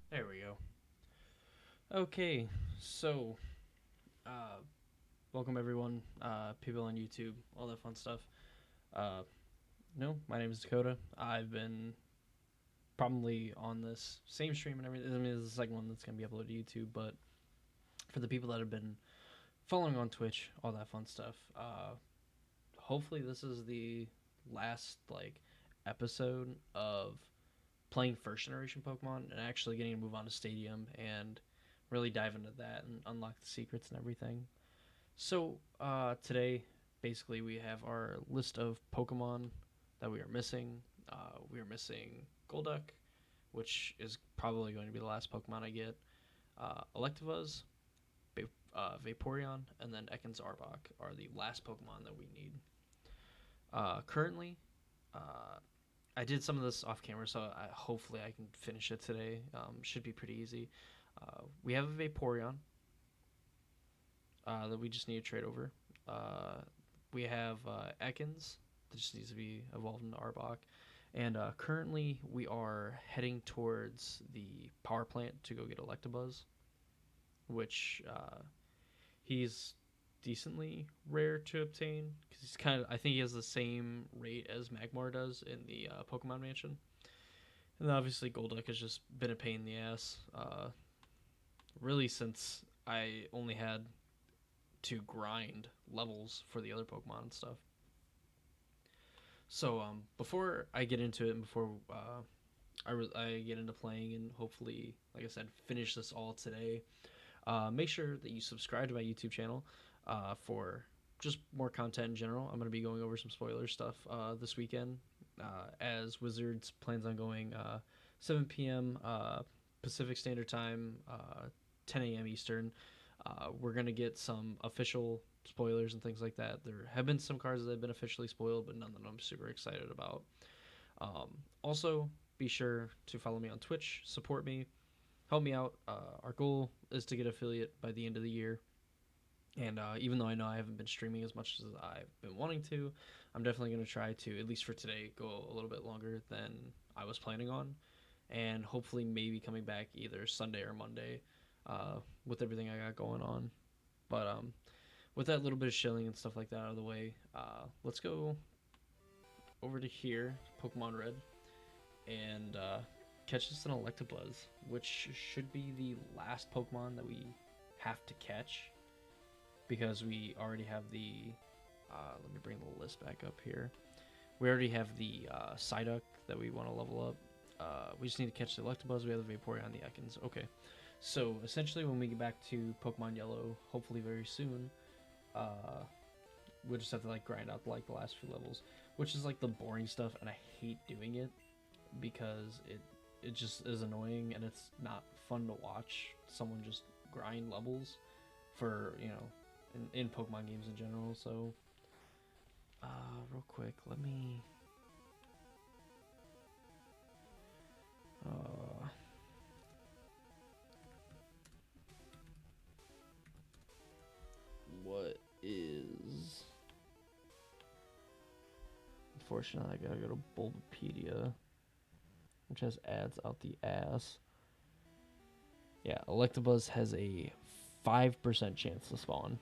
There we go. Okay, so uh, welcome everyone, people on YouTube, all that fun stuff. Uh, no, my name is Dakota. I've been probably on this same stream and everything. I mean, this is the second one that's gonna be uploaded to YouTube, but for the people that have been following on Twitch, all that fun stuff. Hopefully, this is the last episode of playing first generation Pokemon and actually getting to move on to Stadium and really dive into that and unlock the secrets and everything. So today, basically, we have our list of Pokemon that we are missing. We are missing Golduck, which is probably going to be the last Pokemon I get. Electabuzz, Vaporeon, and then Ekans Arbok are the last Pokemon that we need. Currently, uh, I did some of this off camera, so hopefully I can finish it today. Should be pretty easy. We have a Vaporeon that we just need to trade over. Uh, we have Ekans that just needs to be evolved into Arbok. And currently, we are heading towards the power plant to go get Electabuzz, which he's decently rare to obtain because he's kind of. I think he has the same rate as Magmar does in the Pokemon Mansion. And obviously, Golduck has just been a pain in the ass. Really, since I only had to grind levels for the other Pokemon and stuff. So before I get into it, and before I get into playing, and hopefully, like I said, finish this all today, make sure that you subscribe to my YouTube channel for just more content in general. I'm going to be going over some spoiler stuff this weekend, as Wizards plans on going 7 p.m. Pacific Standard Time, 10 a.m. Eastern. We're going to get some official spoilers and things like that. There have been some cards that have been officially spoiled, but none that I'm super excited about. Also, be sure to follow me on Twitch, support me, help me out. Our goal is to get affiliate by the end of the year. And even though I know I haven't been streaming as much as I've been wanting to, I'm definitely going to try to, at least for today, go a little bit longer than I was planning on. And hopefully, maybe coming back either Sunday or Monday with everything I got going on. But with that little bit of shilling and stuff like that out of the way, let's go over to here, Pokemon Red, and catch us an Electabuzz, which should be the last Pokemon that we have to catch because we already have the. Let me bring the list back up here. We already have the Psyduck that we want to level up. We just need to catch the Electabuzz. We have the Vaporeon, the Ekans. Okay. So essentially, when we get back to Pokemon Yellow, hopefully very soon, we'll just have to grind out the last few levels, which is the boring stuff, and I hate doing it because it just is annoying and it's not fun to watch someone just grind levels for in Pokemon games in general. So real quick, let me uh, what is unfortunately I gotta go to Bulbapedia, which has ads out the ass. Yeah, Electabuzz has a 5% chance to spawn.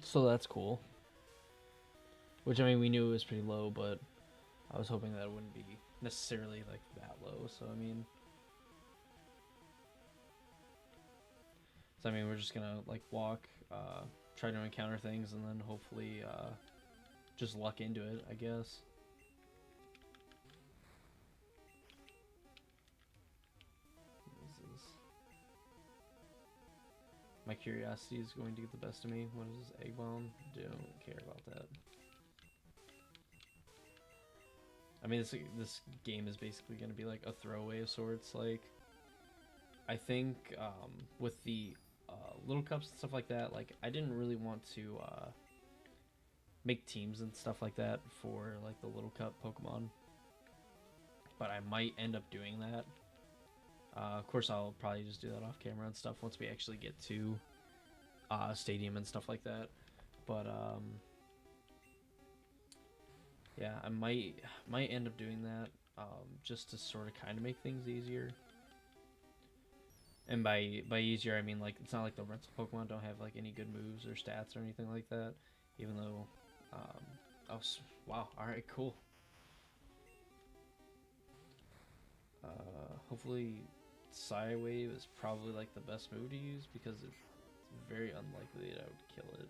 So that's cool. Which, I mean, we knew it was pretty low, but I was hoping that it wouldn't be necessarily that low. So, I mean, we're just gonna walk, try to encounter things, and then hopefully just luck into it, I guess. My curiosity is going to get the best of me. What is this? Egg bomb? Don't care about that. I mean, this game is basically going to be a throwaway of sorts. I think with the little cups and stuff like that, I didn't really want to make teams and stuff like that for the little cup Pokemon, but I might end up doing that. Of course, I'll probably just do that off camera and stuff once we actually get to Stadium and stuff like that. But yeah, I might end up doing that. just to sort of kind of make things easier. And by easier, I mean like it's not like the rental Pokemon don't have like any good moves or stats or anything like that. Even though, oh wow, all right, cool. Hopefully, Psywave is probably like the best move to use because it's very unlikely that I would kill it.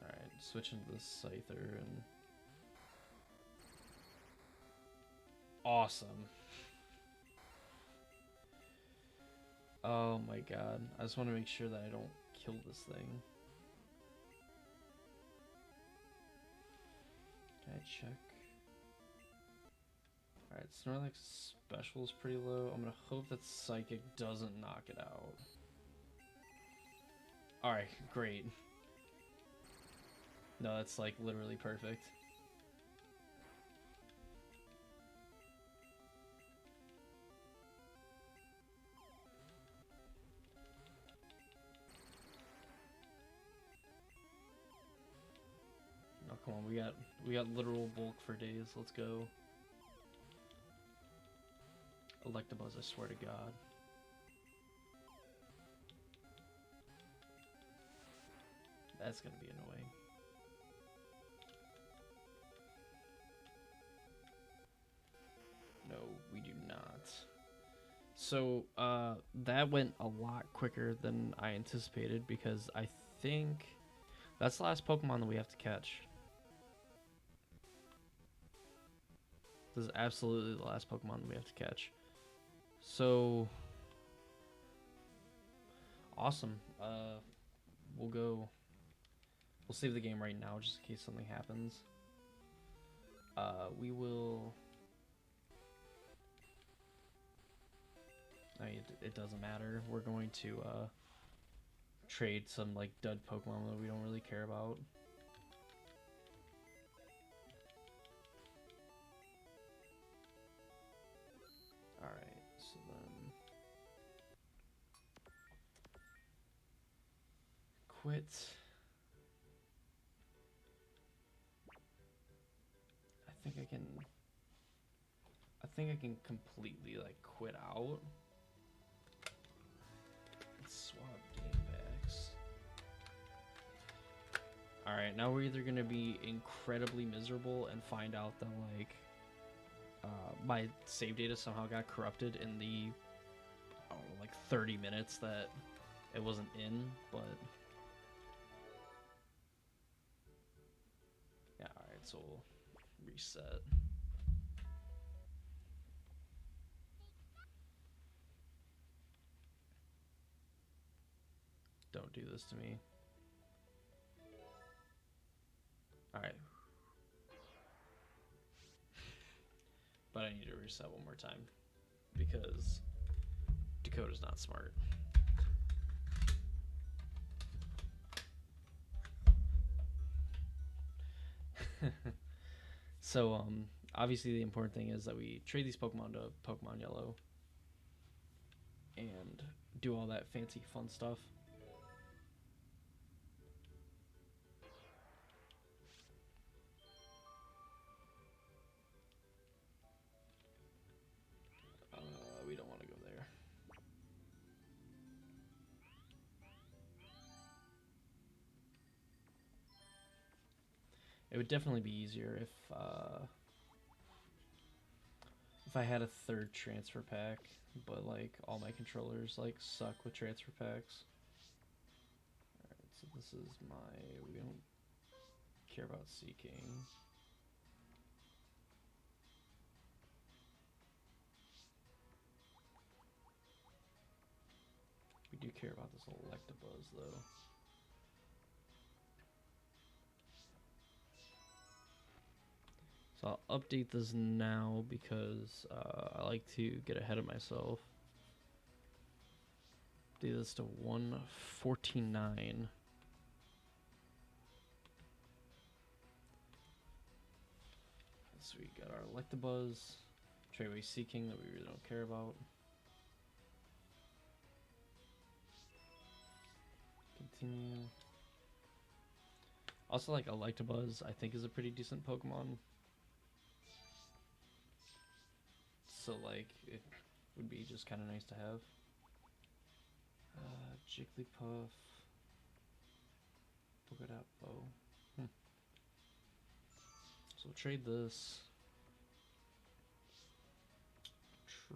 Alright, switching to the Scyther and... Awesome. Oh my god. I just want to make sure that I don't kill this thing. Can I check? Alright, Snorlax's special is pretty low. I'm gonna hope that Psychic doesn't knock it out. Alright, great. No, that's like literally perfect. Oh, come on, we got literal bulk for days. Let's go. Electabuzz, I swear to God. That's gonna be annoying. No, we do not. So, that went a lot quicker than I anticipated because I think that's the last Pokemon that we have to catch. This is absolutely the last Pokemon that we have to catch. So, awesome. We'll save the game right now just in case something happens. We will... I mean, it doesn't matter. We're going to trade some like dud Pokemon that we don't really care about. Alright, so then... Quit. I think I can completely like quit out. Let's swap game packs. Alright, now we're either gonna be incredibly miserable and find out that like my save data somehow got corrupted in the, I don't know, like 30 minutes that it wasn't in, but yeah, alright, so we'll reset. Don't do this to me. Alright. But I need to reset one more time because Dakota's not smart. So, obviously the important thing is that we trade these Pokemon to Pokemon Yellow and do all that fancy fun stuff. We don't want to go there. It would definitely be easier if I had a third transfer pack, but like all my controllers like suck with transfer packs. Alright, so this is we don't care about Seeking. We do care about this Electabuzz though. So I'll update this now because I like to get ahead of myself. Do this to 149. So we got our Electabuzz. Treyway Seeking that we really don't care about. Continue. Also, like Electabuzz, I think is a pretty decent Pokemon. So, like, it would be just kind of nice to have. Jigglypuff. Pokedex. So we'll trade this.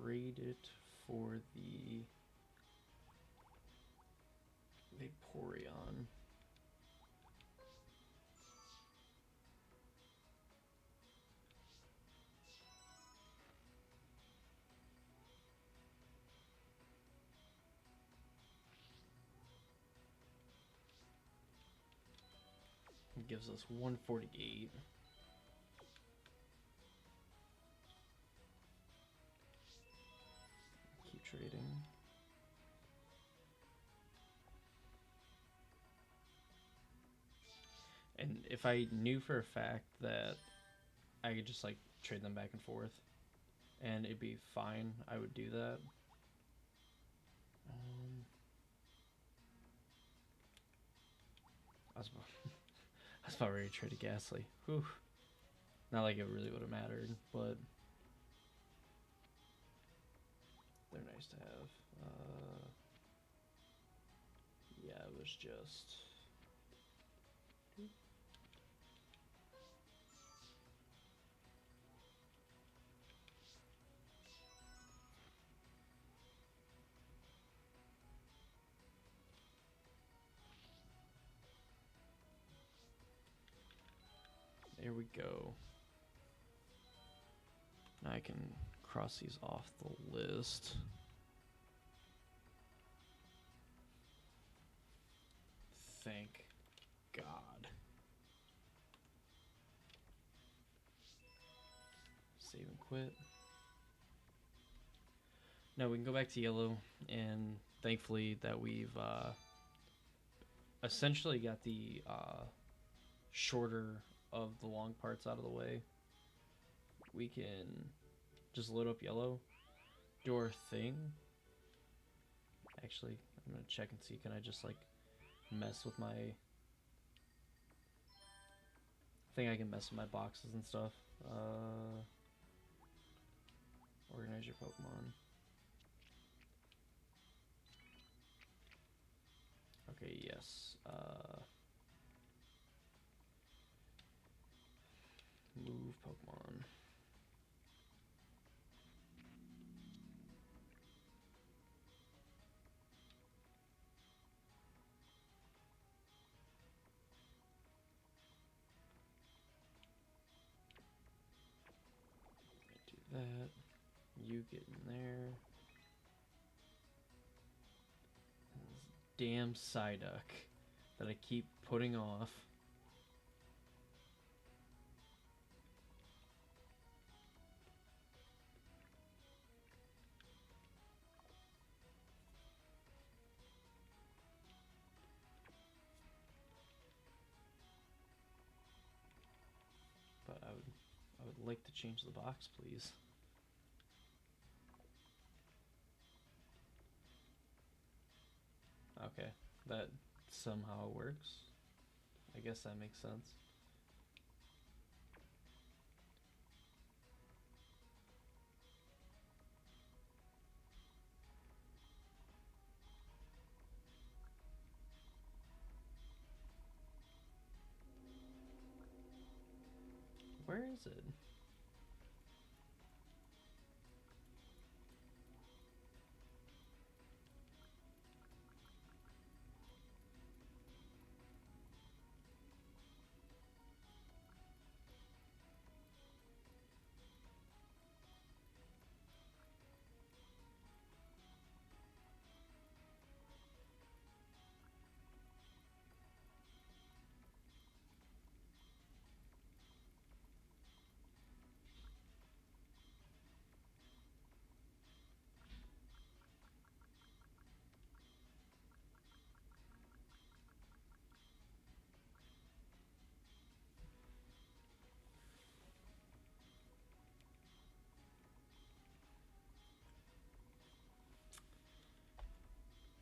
Trade it for the Vaporeon. It gives us 148. Keep trading. And if I knew for a fact that I could just like trade them back and forth and it'd be fine, I would do that. I was I was about ready to trade a Ghastly. Whew. Not like it really would have mattered, but they're nice to have. Yeah, it was just... There we go. Now I can cross these off the list. Thank God. Save and quit. Now we can go back to yellow, and thankfully that we've essentially got the shorter of the long parts out of the way. We can just load up yellow, do our thing. Actually, I'm gonna check and see, can I just like mess with my... I think I can mess with my boxes and stuff. Organize your Pokemon. Okay, yes. Move Pokemon. Do that. You get in there. This damn Psyduck that I keep putting off. But I would like to change the box, please. Okay, that somehow works. I guess that makes sense. Where is it?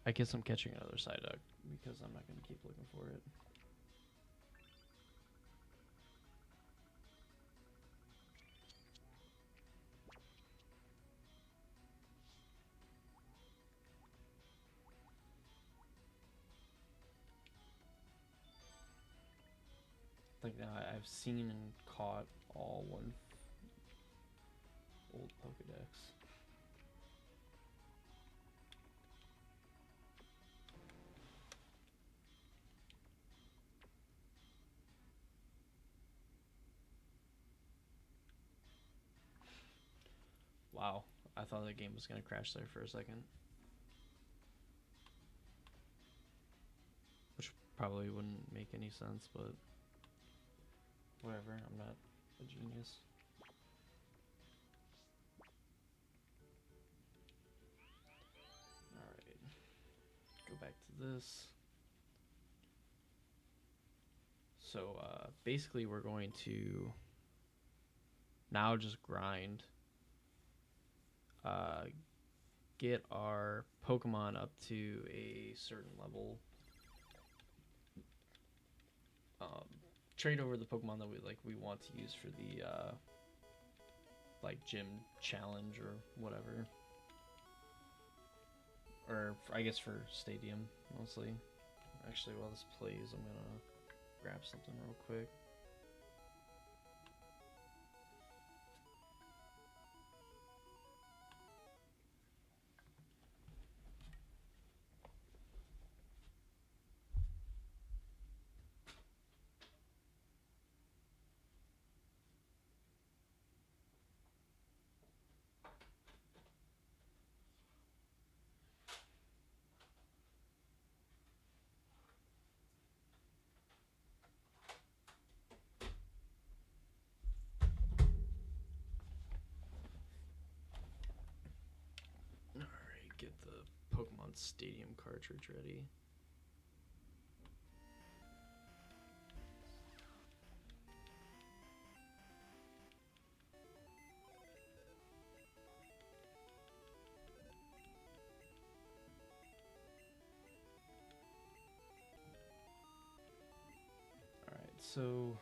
I guess I'm catching another Psyduck because I'm not going to keep looking for it. Like now, I've seen and caught all one old Pokedex. Wow, I thought the game was gonna crash there for a second. Which probably wouldn't make any sense, but whatever, I'm not a genius. Alright, go back to this. So basically we're going to now just grind. Get our Pokemon up to a certain level. Trade over the Pokemon that we want to use for the like gym challenge or whatever, or I guess for stadium mostly. Actually, while this plays, I'm gonna grab something real quick. Alright, get the Pokemon Stadium cartridge ready. Alright, so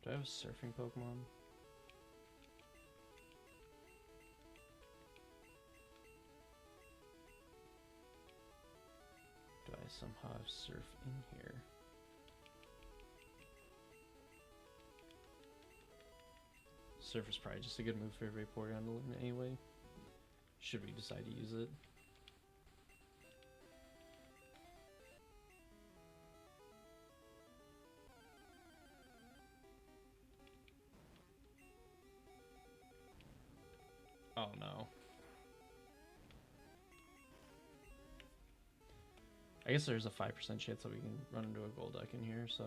do I have a surfing Pokemon? Do I somehow have surf in here? Surf is probably just a good move for Vaporeon to learn anyway. Should we decide to use it? Oh no. I guess there's a 5% chance that we can run into a Golduck in here, so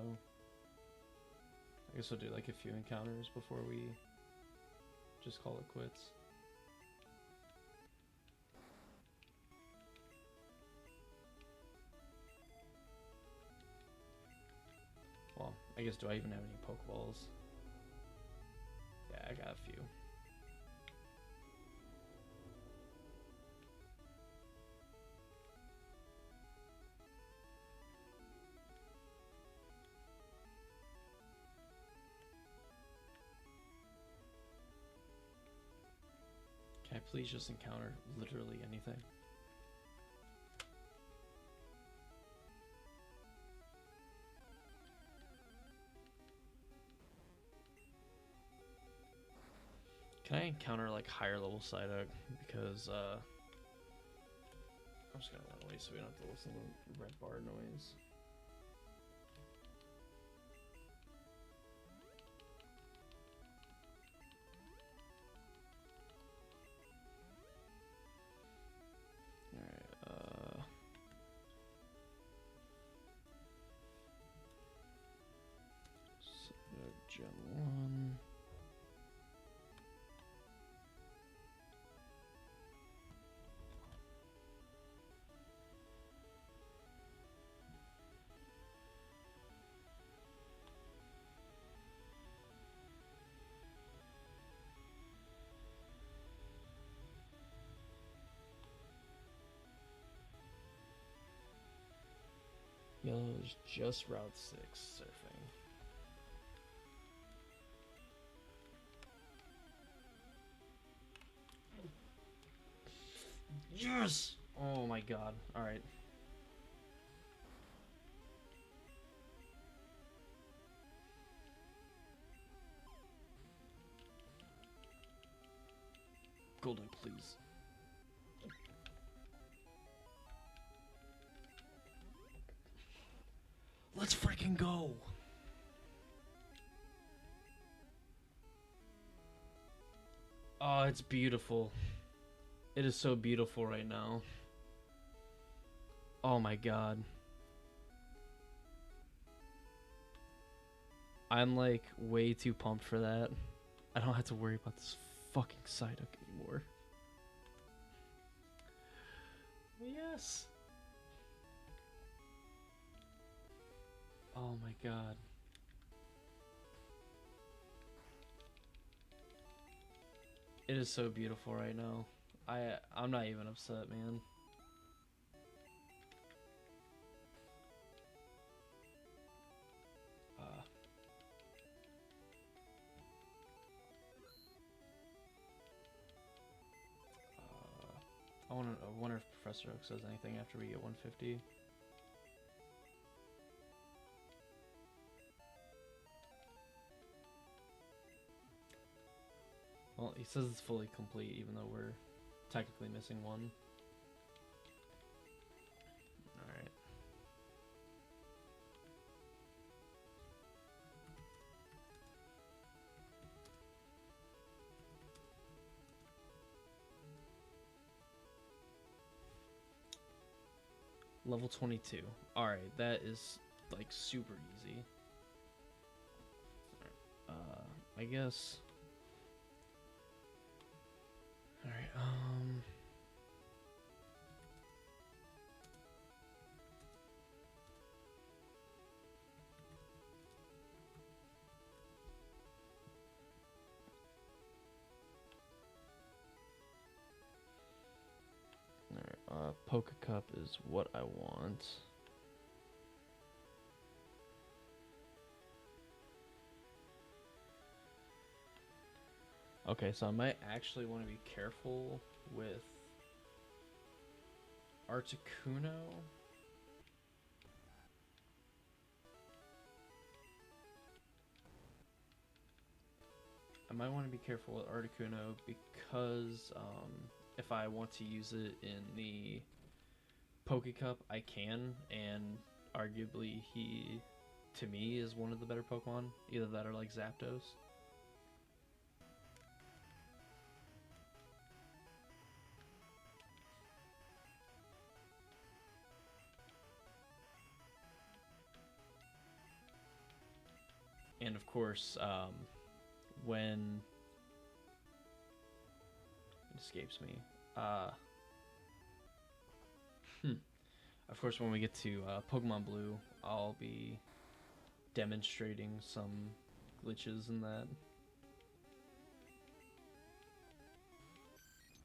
I guess we'll do like a few encounters before we just call it quits. Well, I guess, do I even have any Pokeballs? Yeah, I got a few. Can I please just encounter literally anything? Can I encounter like higher level Psyduck? Because I'm just gonna run away so we don't have to listen to red bar noise. Alright, Gen 1. Yellow is just Route 6 surfing. Yes! Oh my god. Alright. Golden, please. Let's freaking go! Oh, it's beautiful. It is so beautiful right now. Oh my god. I'm like way too pumped for that. I don't have to worry about this fucking Psyduck anymore. Yes. Oh my god. It is so beautiful right now. I'm not even upset, man. I wonder if Professor Oak says anything after we get 150. Well, he says it's fully complete, even though we're technically missing one. Alright. Level 22. Alright, that is like super easy. I guess. Alright, Pokecup is what I want. Okay, so I might actually want to be careful with Articuno. I might want to be careful with Articuno because if I want to use it in the Pokecup, I can, and arguably he, to me, is one of the better Pokemon. Either that or like Zapdos. And of course, when it escapes me, of course, when we get to Pokemon Blue, I'll be demonstrating some glitches in that.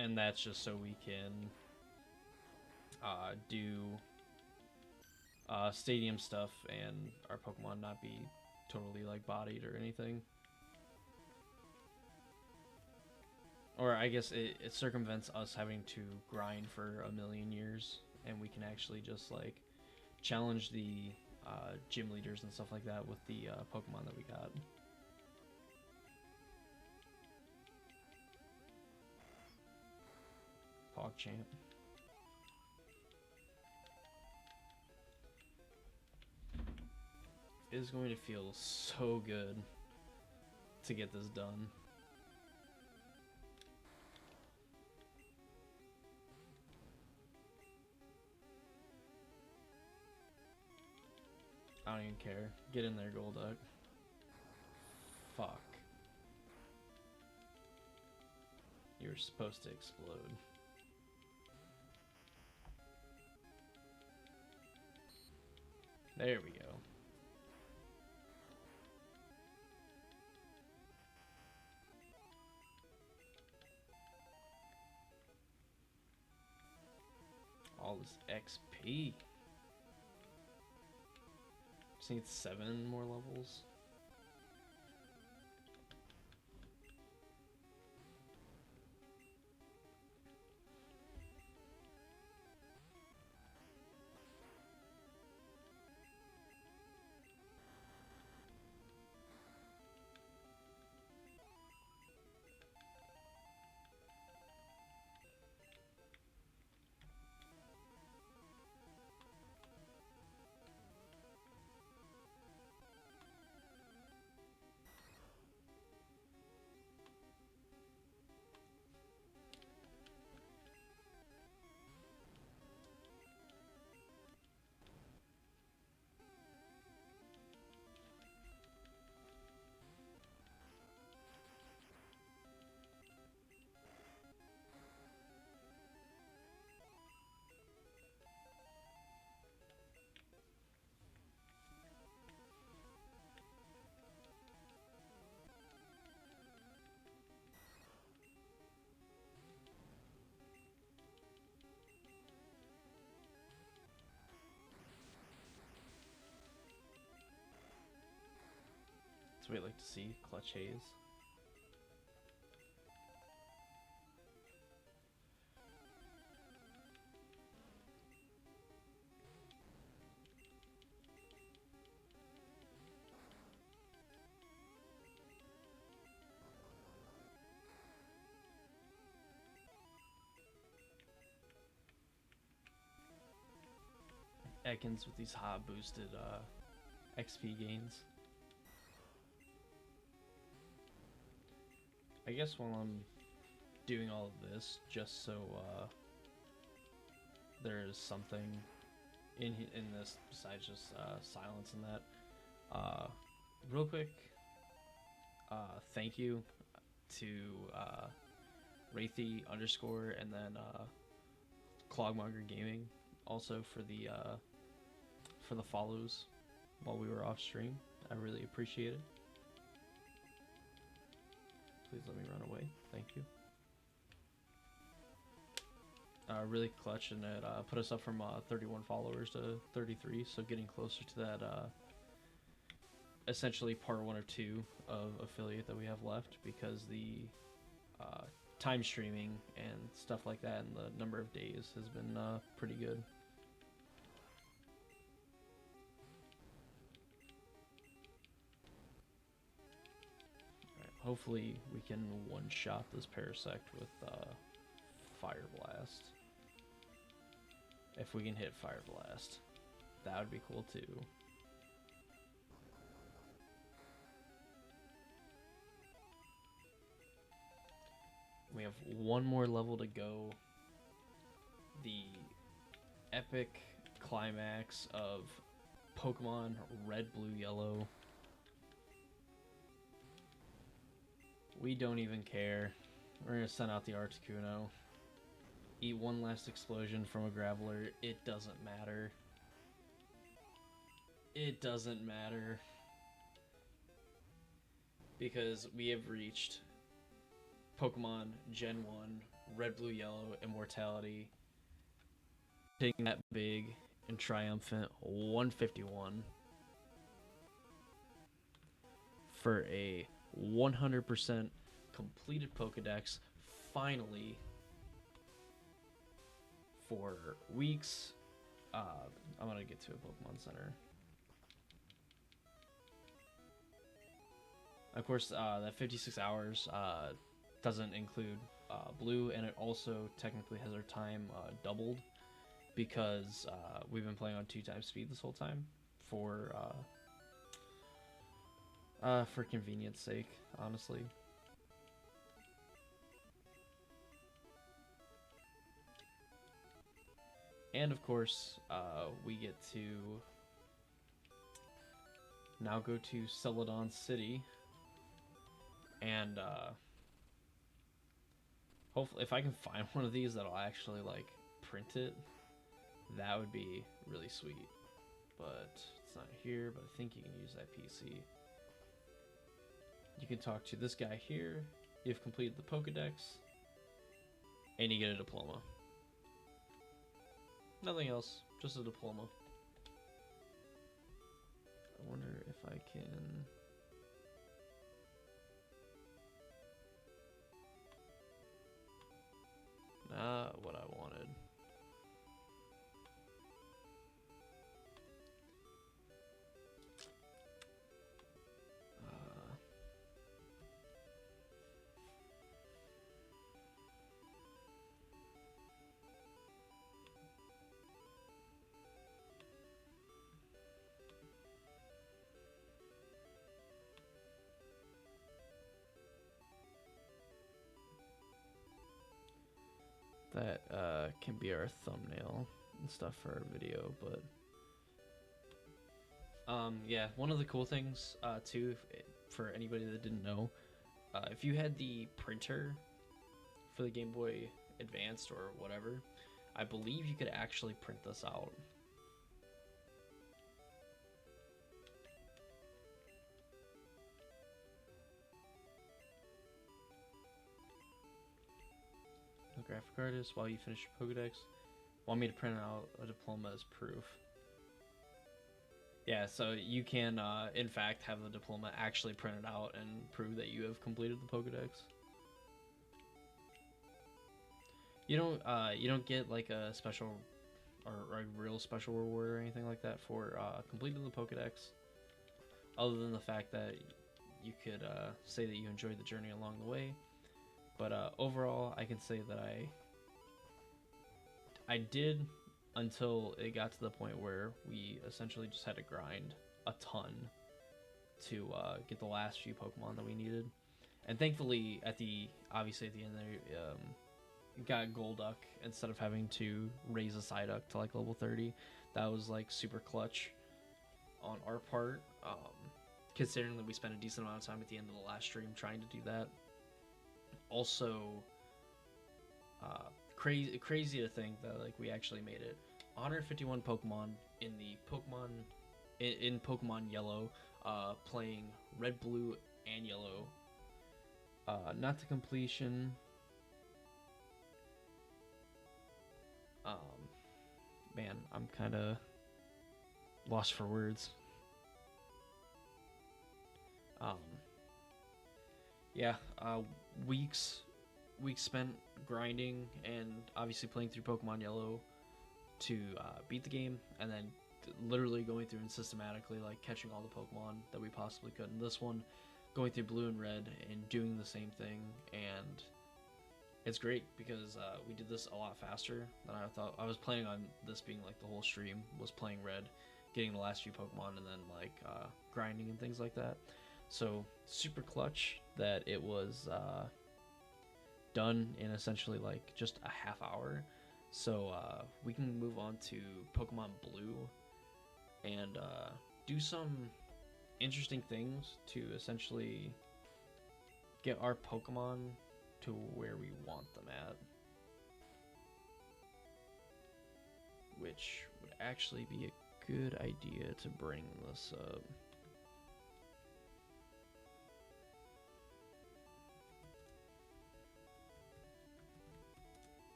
And that's just so we can do stadium stuff and our Pokemon not be totally like bodied or anything. Or I guess it circumvents us having to grind for a million years, and we can actually just like challenge the gym leaders and stuff like that with the Pokemon that we got. PogChamp. It is going to feel so good to get this done. I don't even care. Get in there, Golduck. Fuck. You were supposed to explode. There we go. All this XP. Just need 7 more levels. That's what we like to see, Clutch Haze. Ekans with these hot boosted XP gains. I guess while I'm doing all of this, just so there's something in this besides just silence and that. Real quick, thank you to Wraithy _ and then Clogmonger Gaming also for the follows while we were off stream. I really appreciate it. Please let me run away. Thank you. Really clutch, and it put us up from 31 followers to 33, so getting closer to that essentially part 1 or 2 of affiliate that we have left, because the time streaming and stuff like that and the number of days has been pretty good. Hopefully we can one-shot this Parasect with Fire Blast. If we can hit Fire Blast, that would be cool too. We have 1 more level to go. The epic climax of Pokemon Red, Blue, Yellow. We don't even care. We're gonna send out the Articuno. Eat 1 last explosion from a Graveler. It doesn't matter. It doesn't matter. Because we have reached Pokemon Gen 1, Red, Blue, Yellow, Immortality. Taking that big and triumphant 151 for a 100% completed Pokedex, finally, for weeks. I'm gonna get to a Pokemon Center. Of course, that 56 hours doesn't include Blue, and it also technically has our time doubled, because we've been playing on 2 times speed this whole time for convenience sake, honestly. And of course, we get to now go to Celadon City, and hopefully, if I can find one of these that'll actually like print it, that would be really sweet. But it's not here, but I think you can use that PC. You can talk to this guy here. You've completed the Pokedex, and you get a diploma. Nothing else, just a diploma. I can. Not what I wanted. That can be our thumbnail and stuff for our video, but yeah, one of the cool things too, for anybody that didn't know, if you had the printer for the Game Boy Advanced or whatever, I believe you could actually print this out. The graphic artist, while you finish your Pokedex, want me to print out a diploma as proof. Yeah, so you can, in fact, have the diploma actually printed out and prove that you have completed the Pokedex. You don't get like a special or a real special reward or anything like that for completing the Pokedex, other than the fact that you could say that you enjoyed the journey along the way. But overall, I can say that I did, until it got to the point where we essentially just had to grind a ton to get the last few Pokemon that we needed. And thankfully, obviously at the end there, got Golduck instead of having to raise a Psyduck to like level 30. That was like super clutch on our part, considering that we spent a decent amount of time at the end of the last stream trying to do that. Also, crazy to think that like we actually made it 151 Pokemon in the in Pokemon Yellow, playing Red, Blue, and Yellow, not to completion. Man, I'm kind of lost for words. Yeah, weeks spent grinding and obviously playing through Pokemon Yellow to beat the game, and then literally going through and systematically like catching all the Pokemon that we possibly could. And this one, going through Blue and Red and doing the same thing, and it's great because we did this a lot faster than I thought. I was planning on this being like the whole stream was playing Red, getting the last few Pokemon, and then like grinding and things like that. So super clutch that it was done in essentially like just a half hour. So we can move on to Pokemon Blue and do some interesting things to essentially get our Pokemon to where we want them at, which would actually be a good idea to bring this up.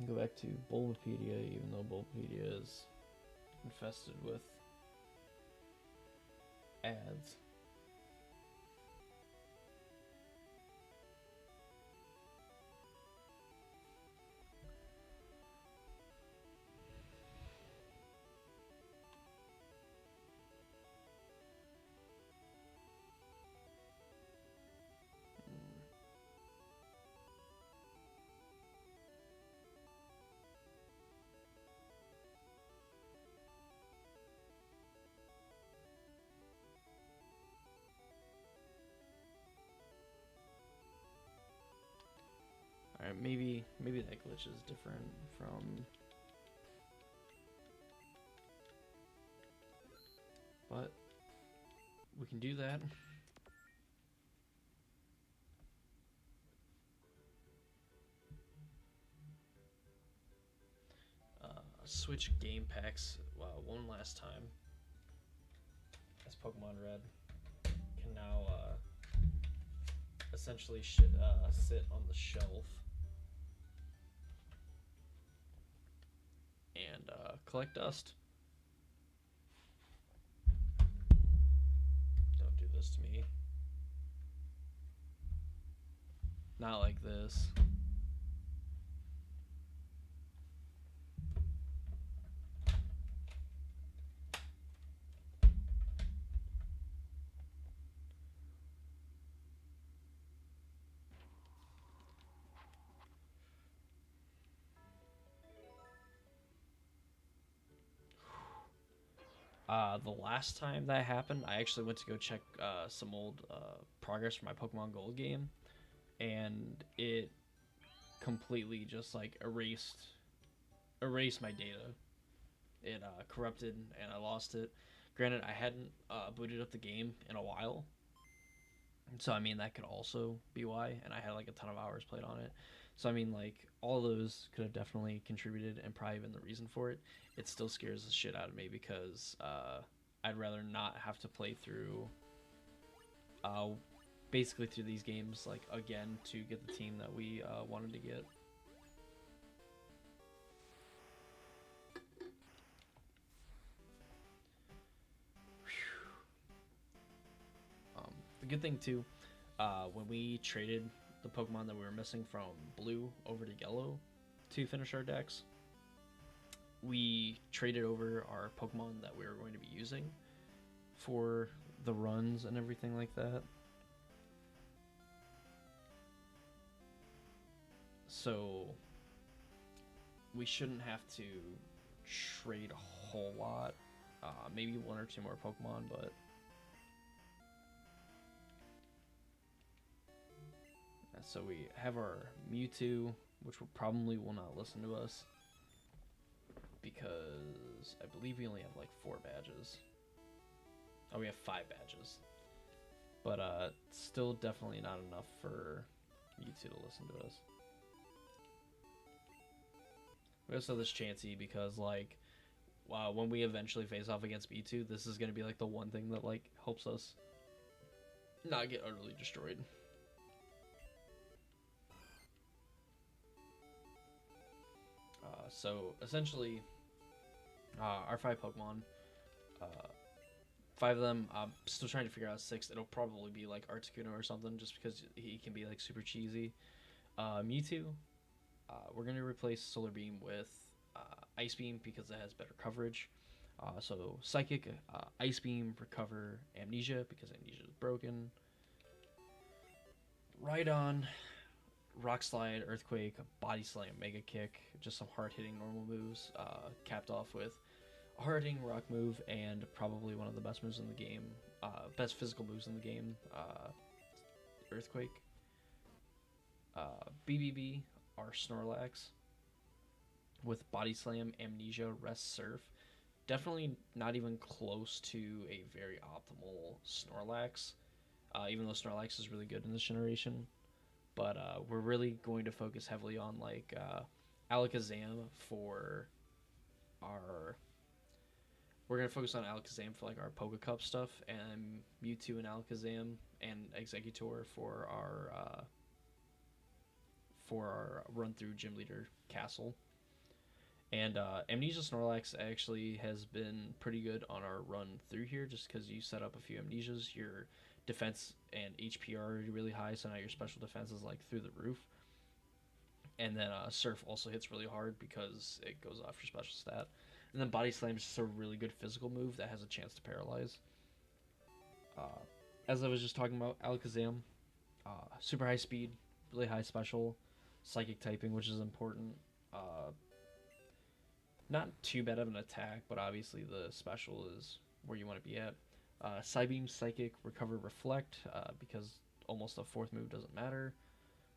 Go back to Bulbapedia, even though Bulbapedia is infested with ads. Alright, maybe that glitch is different from... But we can do that. Switch game packs one last time, as Pokemon Red can now essentially sit on the shelf collect dust. Don't do this to me. Not like this. The last time that happened, I actually went to go check some old progress for my Pokemon Gold game, and it completely just like erased my data. It corrupted and I lost it. Granted, I hadn't booted up the game in a while, so I mean that could also be why. And I had like a ton of hours played on it, so I mean like all those could have definitely contributed and probably been the reason for it. It still scares the shit out of me because I'd rather not have to play through uh, basically through these games like again to get the team that we wanted to get. The good thing too, when we traded the Pokemon that we were missing from Blue over to Yellow to finish our decks, we traded over our Pokemon that we were going to be using for the runs and everything like that. So we shouldn't have to trade a whole lot. Maybe one or two more Pokemon, but so we have our Mewtwo, which will probably will not listen to us because I believe we only have like 4 badges. Oh, we have 5 badges, but still definitely not enough for Mewtwo to listen to us. We also have this Chansey because like when we eventually face off against Mewtwo, this is gonna be like the one thing that like helps us not get utterly destroyed. So essentially, our 5 Pokemon, uh, 5 of them. I'm still trying to figure out 6. It'll probably be like Articuno or something, just because he can be like super cheesy. Mewtwo, we're gonna replace Solar Beam with Ice Beam because it has better coverage. So Psychic, Ice Beam, Recover, Amnesia because Amnesia is broken. Rhydon, Rock Slide, Earthquake, Body Slam, Mega Kick, just some hard hitting normal moves, capped off with a hard hitting rock move and probably one of the best moves in the game, best physical moves in the game, Earthquake. BBB, our Snorlax, with Body Slam, Amnesia, Rest, Surf. Definitely not even close to a very optimal Snorlax, even though Snorlax is really good in this generation. But we're really going to focus heavily on like Alakazam for our. We're gonna focus on Alakazam for like our Poke Cup stuff, and Mewtwo and Alakazam and Exeggutor for our run through Gym Leader Castle. And Amnesia Snorlax actually has been pretty good on our run through here, just because you set up a few Amnesias, your defense and HP are really high, so now your special defense is like through the roof. And then Surf also hits really hard because it goes off your special stat. And then Body Slam is just a really good physical move that has a chance to paralyze. As I was just talking about, Alakazam, super high speed, really high special, psychic typing, which is important. Not too bad of an attack, but obviously the special is where you want to be at. Psybeam, Psychic, Recover, Reflect, because almost a 4th move doesn't matter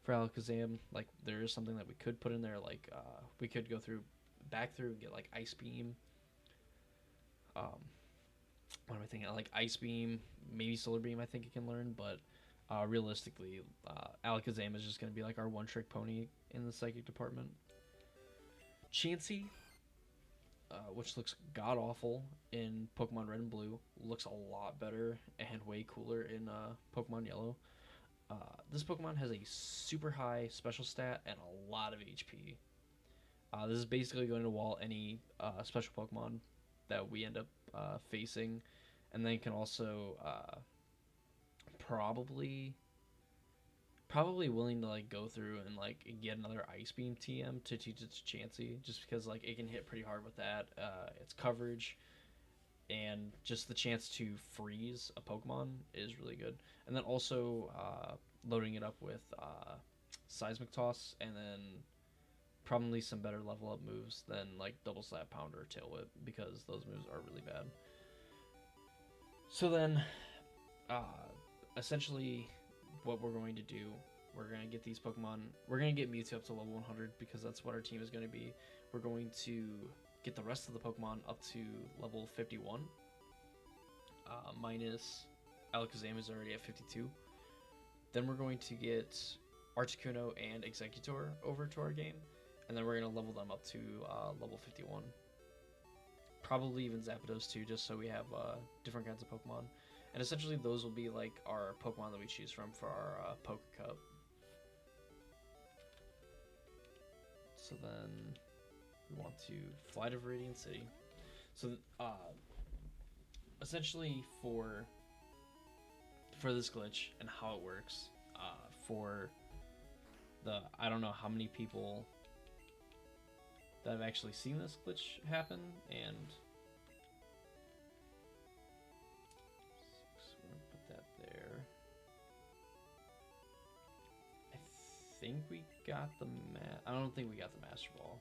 for Alakazam. Like, there is something that we could put in there, like, we could go back through and get, like, Ice Beam. What am I thinking? Like, Ice Beam, maybe Solar Beam I think it can learn, but realistically, Alakazam is just going to be, like, our one-trick pony in the Psychic department. Chansey, which looks god awful in Pokemon Red and Blue, looks a lot better and way cooler in Pokemon Yellow. This Pokemon has a super high special stat and a lot of HP. This is basically going to wall any special Pokemon that we end up facing, and then can also probably probably willing to like go through and like get another Ice Beam TM to teach it to Chansey, just because like it can hit pretty hard with that. Its coverage and just the chance to freeze a Pokemon is really good. And then also loading it up with Seismic Toss, and then probably some better level up moves than like Double Slap Pounder or Tail Whip, because those moves are really bad. So then, uh, essentially, what we're going to do, we're going to get these Pokemon, we're going to get Mewtwo up to level 100, because that's what our team is going to be. We're going to get the rest of the Pokemon up to level 51, minus Alakazam is already at 52. Then we're going to get Articuno and Executor over to our game, and then we're going to level them up to level 51. Probably even Zapdos too, just so we have different kinds of Pokemon. And essentially those will be like our Pokemon that we choose from for our Poke Cup. So then we want to fly to Viridian City. So essentially for this glitch and how it works, for the, I don't know how many people that have actually seen this glitch happen, and so we're gonna put that there. I think we got the I don't think we got the Master Ball.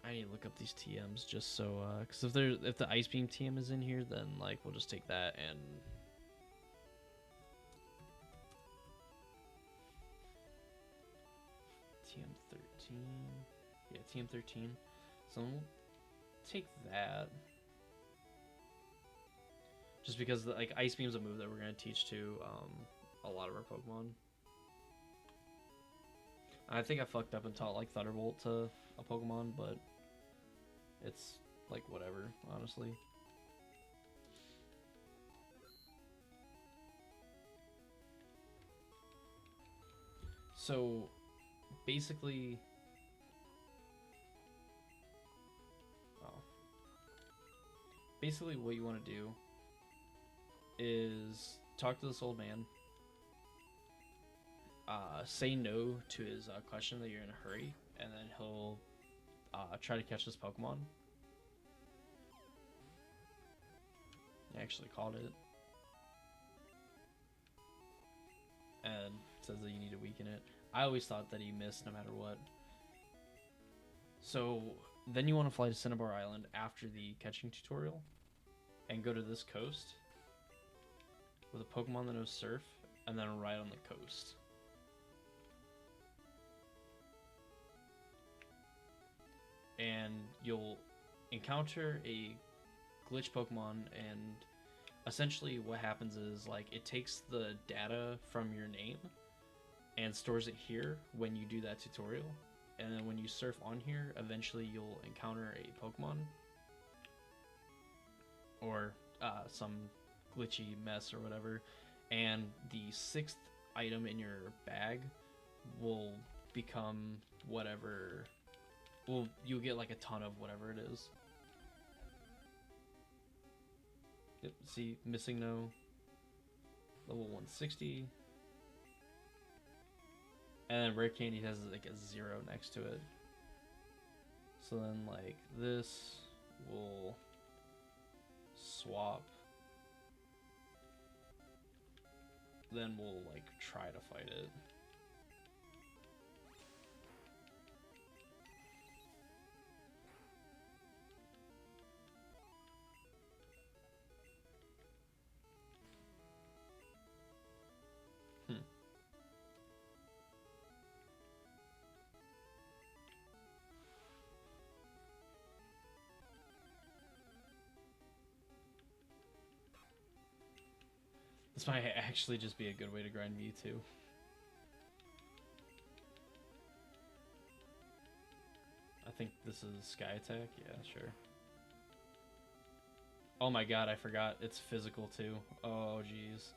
I need to look up these TMs just so, because if the Ice Beam TM is in here, then like we'll just take that and TM13, yeah, TM13. So we'll take that, just because like Ice Beam's a move that we're gonna teach to a lot of our Pokemon. I think I fucked up and taught like Thunderbolt to a Pokemon, but it's like whatever, honestly. So basically, basically what you want to do is talk to this old man, say no to his question that you're in a hurry, and then he'll try to catch this Pokemon. I actually caught it. And says that you need to weaken it. I always thought that he missed no matter what. So then you want to fly to Cinnabar Island after the catching tutorial and go to this coast with a Pokemon that knows Surf, and then ride on the coast. And you'll encounter a glitch Pokemon, and essentially what happens is like it takes the data from your name and stores it here when you do that tutorial, and then when you surf on here, eventually you'll encounter a Pokemon or some glitchy mess or whatever, and the 6th item in your bag will become whatever. Well, you'll get like a ton of whatever it is. Yep, see, missing no. Level 160. And then Rare Candy has like a 0 next to it. So then like this will swap. Then we'll like try to fight it. This might actually just be a good way to grind Mewtwo. I think this is Sky Attack. Yeah, sure. Oh my god, I forgot. It's physical too. Oh, jeez.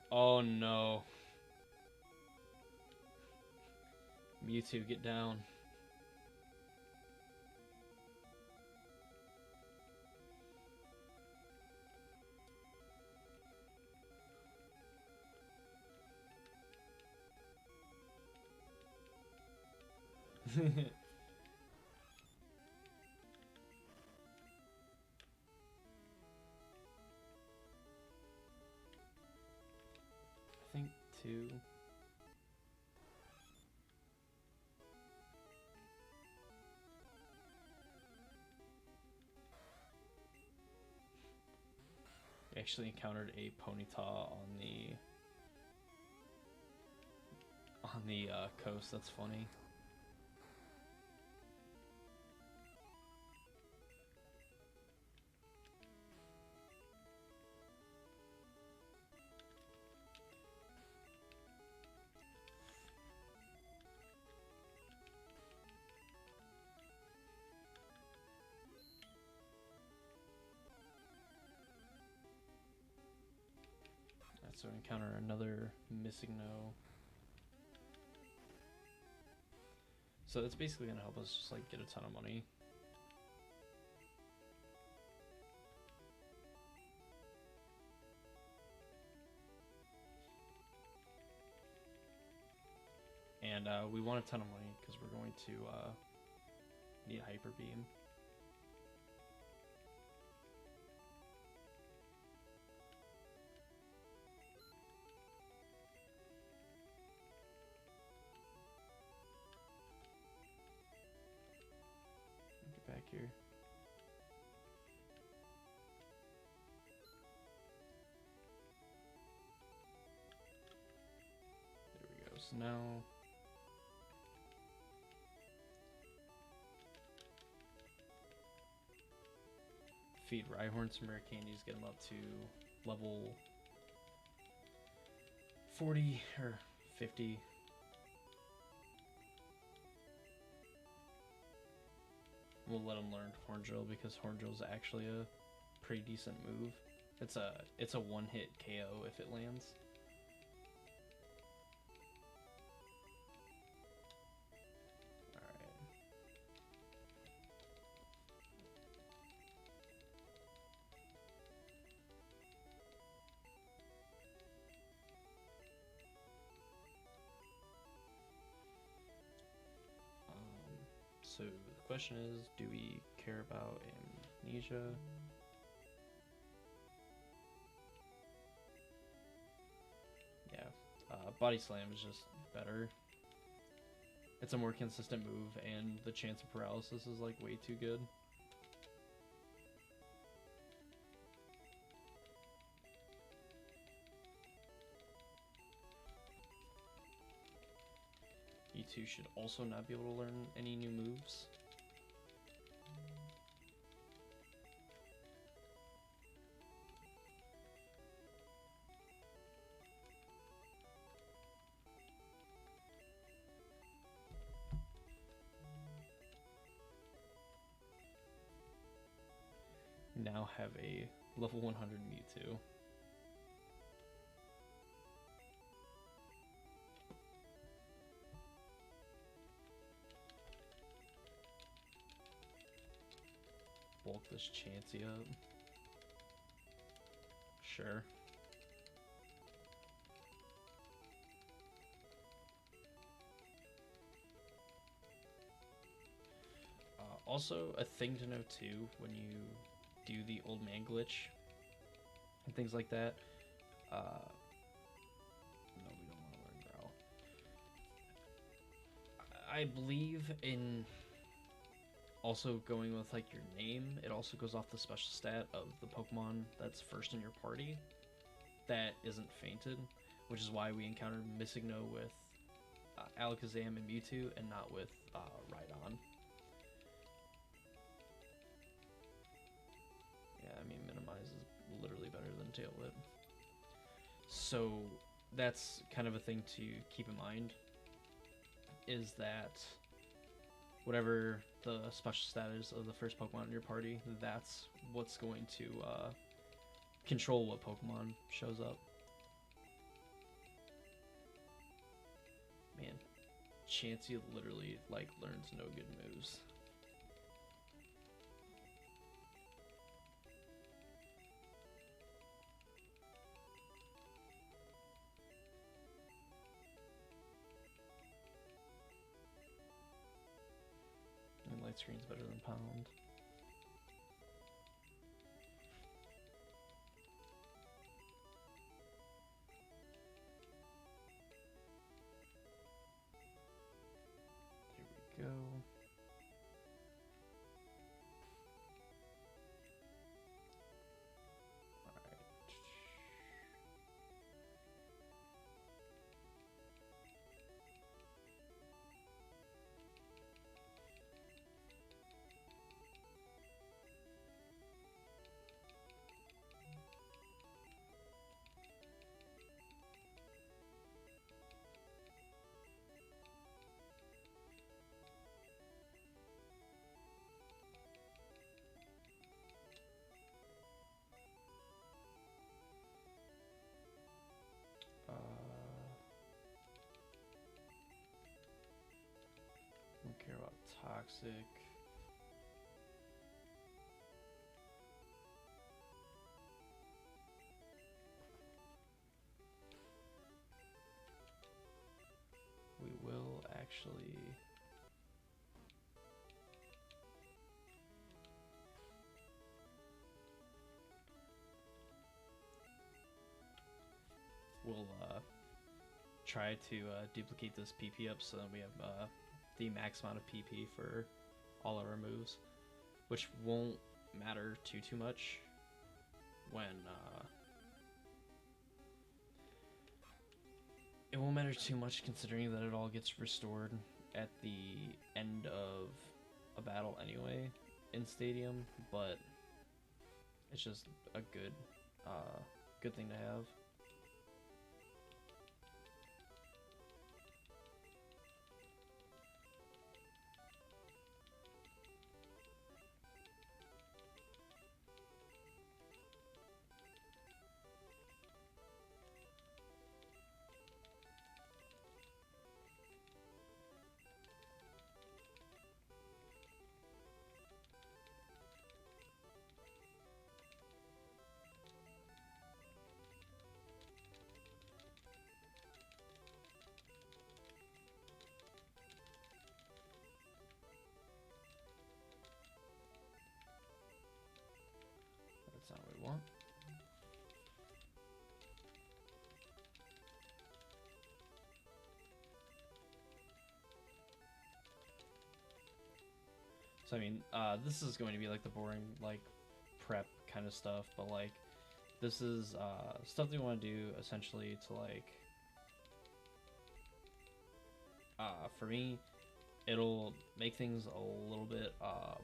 Oh no. Mewtwo, get down. I think two. We actually encountered a Ponyta on the coast. That's funny. Alright, so encounter another Missigno. So that's basically gonna help us just like get a ton of money. And we want a ton of money because we're going to need Hyper Beam. Get back here. There we go. So now feed Rhyhorn some rare candies, get him up to level 40 or 50. We'll let him learn Horn Drill because Horn Drill is actually a pretty decent move. It's a one-hit KO if it lands. So the question is, do we care about Amnesia? Yeah, Body Slam is just better. It's a more consistent move, and the chance of paralysis is like way too good. You two should also not be able to learn any new moves. Now have a level 100 Mewtwo. Bulk this Chansey up. Sure. Also, a thing to know too, when you do the old man glitch and things like that. No, we don't want to learn Growl. I believe in also going with like your name. It also goes off the special stat of the Pokemon that's first in your party that isn't fainted, which is why we encountered Missigno with Alakazam and Mewtwo and not with Rhydon. Yeah, I mean, Minimize is literally better than Tail Whip. So that's kind of a thing to keep in mind, is that whatever the special status of the first Pokemon in your party, that's what's going to control what Pokemon shows up. Man, Chansey literally like learns no good moves. And light screen's better than Pound. Here we go. Don't care about Toxic. We will actually... We'll try to duplicate this PP up so that we have the max amount of PP for all of our moves, which won't matter too much when it won't matter too much considering that it all gets restored at the end of a battle anyway in Stadium, but it's just a good thing to have. That's not what we want. So I mean, this is going to be like the boring like prep kind of stuff, but like this is stuff that we want to do essentially to like for me, it'll make things a little bit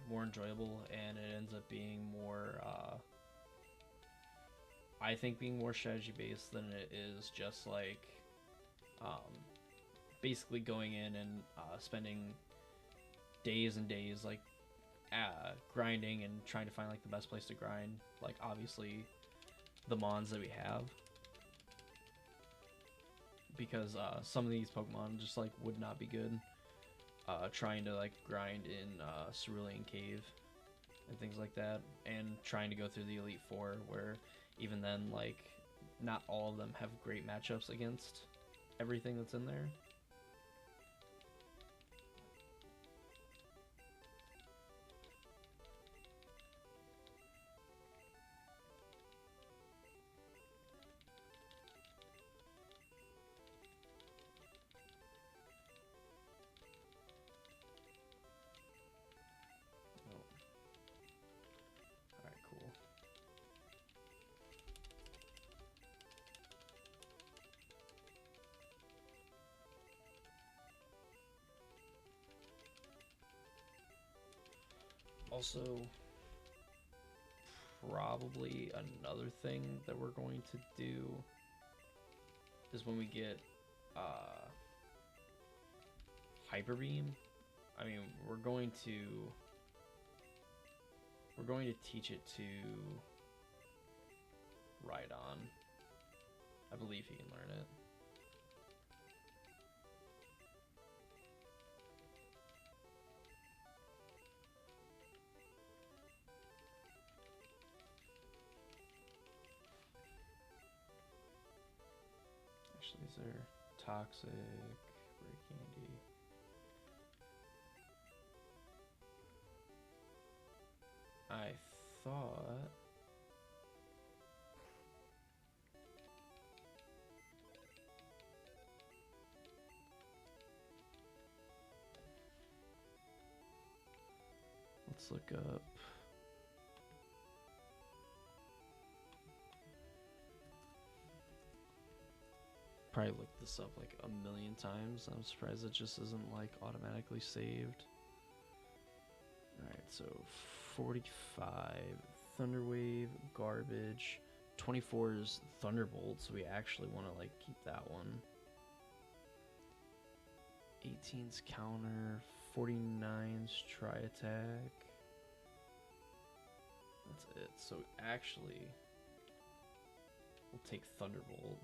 more enjoyable, and it ends up being more I think being more strategy based than it is just like basically going in and spending days and days like grinding and trying to find like the best place to grind, like obviously the mons that we have, because some of these Pokemon just like would not be good trying to like grind in Cerulean Cave and things like that, and trying to go through the Elite Four, where even then like not all of them have great matchups against everything that's in there. Also, probably another thing that we're going to do is when we get Hyper Beam, I mean, we're going to teach it to Rhydon. I believe he can learn it. Actually, these are toxic, break candy. I thought let's look up probably looked this up like a million times. I'm surprised it just isn't like automatically saved. Alright, so 45 Thunderwave, garbage. 24 is Thunderbolt, so we actually want to like keep that one. 18's counter, 49's try attack. That's it. So actually, we'll take Thunderbolt.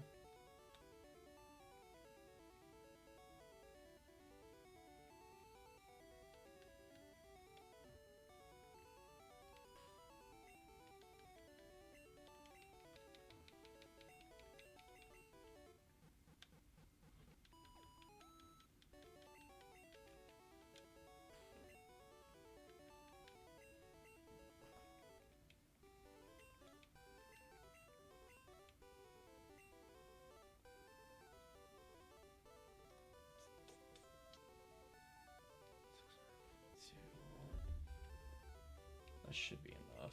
That should be enough.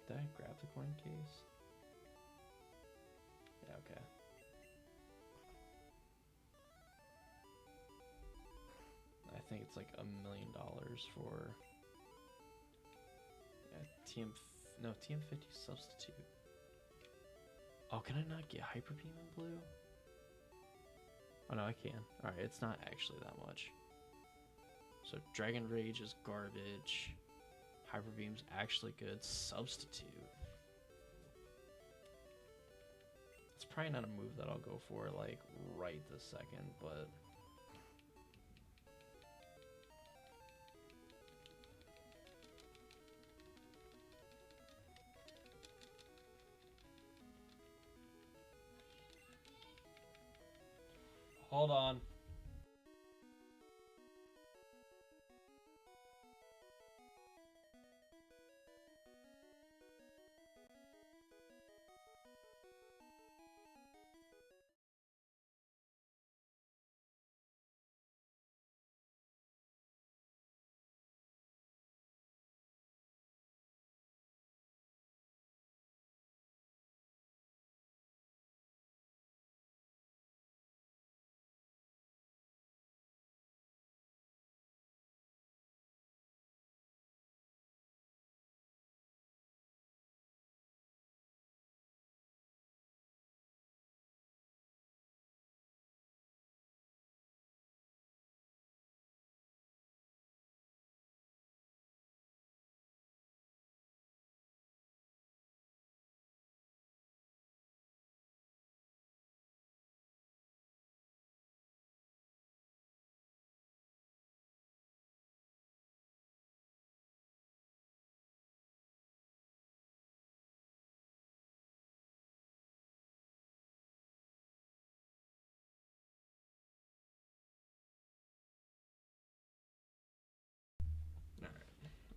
Did I grab the coin case? Yeah, okay. I think it's like $1 million for TM50 substitute. Oh, can I not get Hyper Beam in blue? Oh no, I can. Alright, it's not actually that much. So Dragon Rage is garbage. Hyper Beam's actually good. Substitute. It's probably not a move that I'll go for like right this second, but hold on.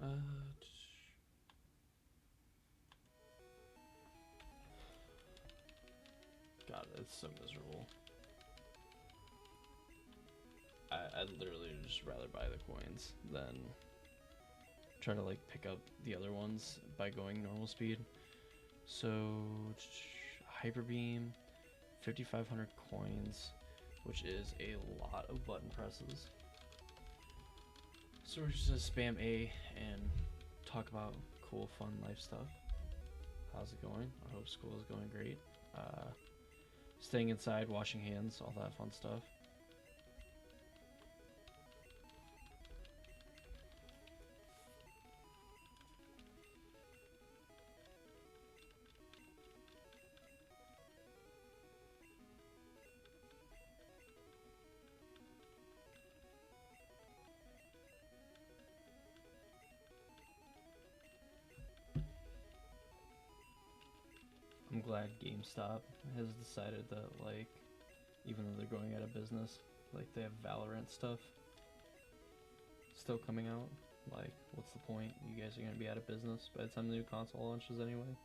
Alright. God, it's so miserable. I'd literally just rather buy the coins than try to like pick up the other ones by going normal speed. So Hyper Beam, 5,500 coins, which is a lot of button presses. So we're just gonna spam A and talk about cool, fun life stuff. How's it going? I hope school is going great. Staying inside, washing hands, all that fun stuff. I'm glad GameStop has decided that, like, even though they're going out of business, like, they have Valorant stuff still coming out. Like, what's the point? You guys are gonna be out of business by the time the new console launches anyway.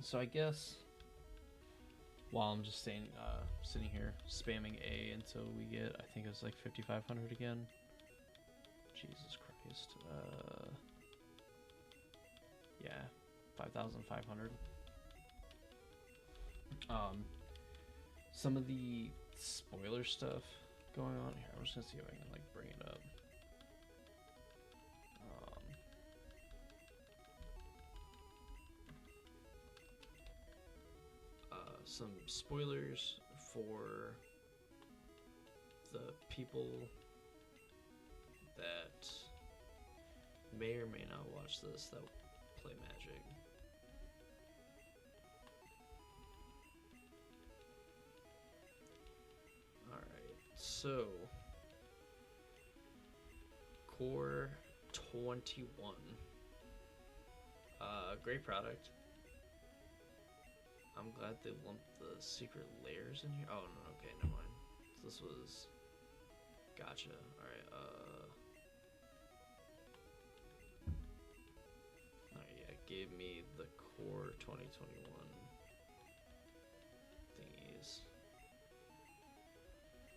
So I guess while I'm just sitting here spamming A until we get, I think it was like 5,500 again. Jesus Christ. Yeah, 5,500. Some of the spoiler stuff going on here. I'm just gonna see if I can like bring it up. Some spoilers for the people that may or may not watch this that play Magic. Alright, so Core 21. Great product. I'm glad they lumped the secret layers in here. Oh, no, okay, never mind. So this was... Gotcha. Alright, Alright, yeah, it gave me the Core 2021 thingies.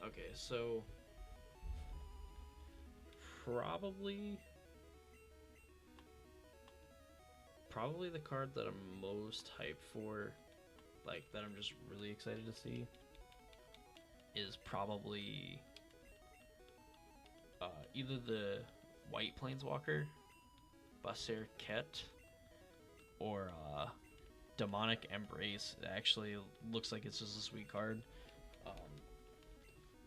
Okay, so... Probably the card that I'm most hyped for, like, that I'm just really excited to see, is probably either the White Planeswalker, Basir Ket, or Demonic Embrace. It actually looks like it's just a sweet card,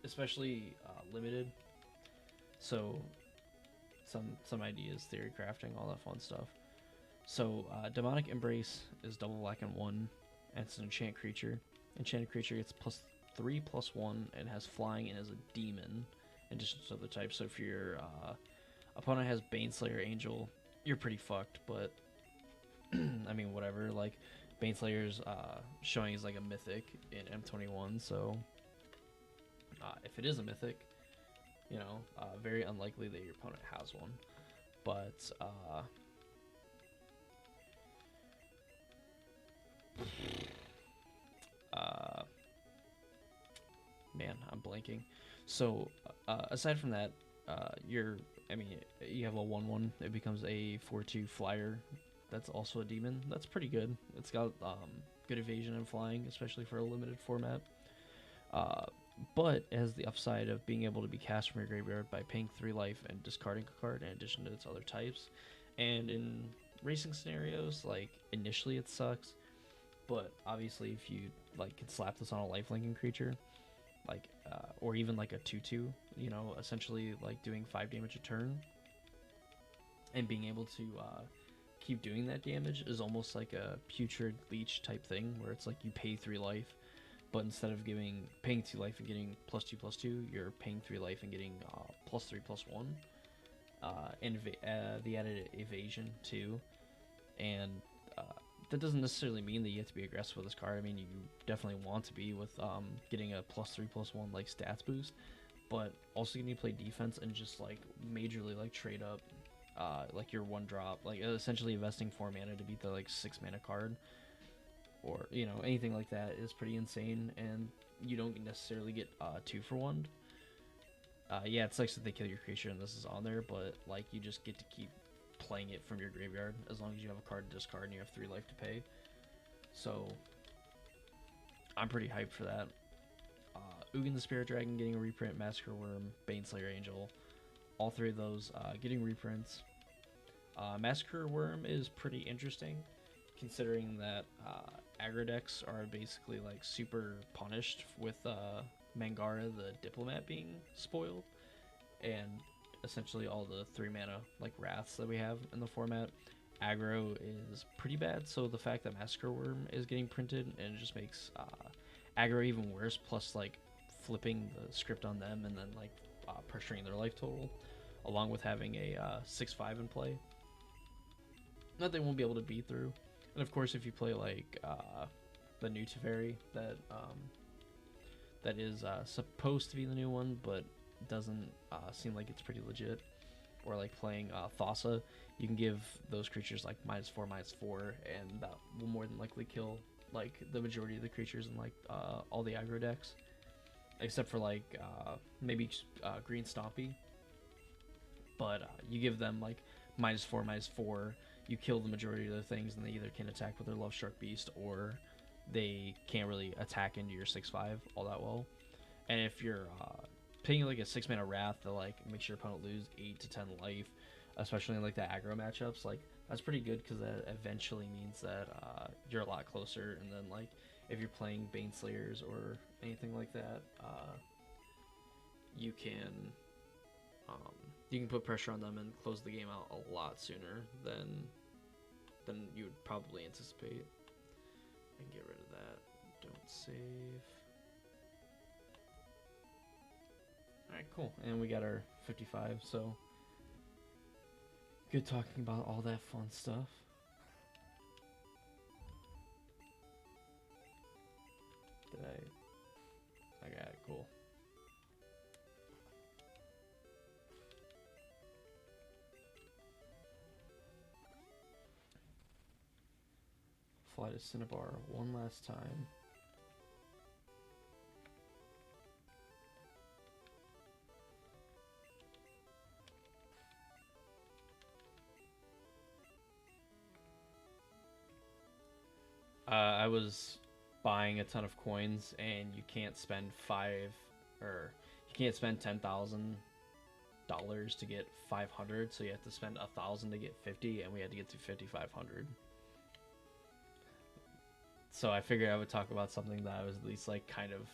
especially limited. So some ideas, theory crafting, all that fun stuff. So Demonic Embrace is double black and 1, and it's an enchant creature. Enchanted creature gets +3/+1 and has flying and is a demon in addition to other types. So if your opponent has Baneslayer Angel, you're pretty fucked, but I mean, whatever. Like, Baneslayer's showing is like a mythic in M21, so if it is a mythic, you know, very unlikely that your opponent has one. But man, I'm blanking. So aside from that, you have a 1/1. It becomes a 4/2 flyer. That's also a demon. That's pretty good. It's got good evasion and flying, especially for a limited format. But it has the upside of being able to be cast from your graveyard by paying 3 life and discarding a card in addition to its other types. And in racing scenarios, like, initially it sucks, but obviously if you like can slap this on a lifelinking creature, like or even like a 2/2, you know, essentially like doing 5 damage a turn and being able to keep doing that damage is almost like a putrid leech type thing, where it's like you pay 3 life, but instead of paying 2 life and getting +2/+2, you're paying 3 life and getting +3/+1, and the added evasion too. And that doesn't necessarily mean that you have to be aggressive with this card. I mean, you definitely want to be with getting a +3/+1 like stats boost, but also you need to play defense and just like majorly like trade up like your 1-drop, like essentially investing 4 mana to beat the like 6 mana card. or anything like that is pretty insane, and you don't necessarily get 2 for 1. Yeah, it sucks that they kill your creature and this is on there, but like you just get to keep playing it from your graveyard as long as you have a card to discard and you have 3 life to pay. So I'm pretty hyped for that. Ugin the Spirit Dragon getting a reprint, Massacre Worm, Baneslayer Angel, all 3 of those getting reprints. Massacre Worm is pretty interesting, considering that aggro decks are basically like super punished with Mangara the Diplomat being spoiled, and essentially all the 3 mana like Wraths that we have in the format. Aggro is pretty bad, so the fact that Massacre Worm is getting printed and it just makes aggro even worse, plus like flipping the script on them and then like pressuring their life total, along with having a 6/5 in play that they won't be able to beat through. And of course, if you play like the new Teferi that is supposed to be the new one, but doesn't seem like it's pretty legit, or like playing Thassa, you can give those creatures like -4/-4, and that will more than likely kill like the majority of the creatures in like all the aggro decks, except for like maybe Green Stompy. But you give them like -4/-4, you kill the majority of the things, and they either can attack with their Love Struck Beast, or they can't really attack into your 6/5 all that well. And if you're paying like a 6-mana Wrath that like makes your opponent lose 8 to 10 life, especially in like the aggro matchups, like that's pretty good, because that eventually means that you're a lot closer. And then like if you're playing Baneslayers or anything like that, you can put pressure on them and close the game out a lot sooner than you would probably anticipate. I can get rid of that. Don't save. Alright, cool. And we got our 55, so good talking about all that fun stuff. I got it, cool. Fly to Cinnabar one last time. I was buying a ton of coins, and you can't spend $10,000 to get 500, so you have to spend 1,000 to get 50, and we had to get to 5,500. So I figured I would talk about something that I was at least like kind of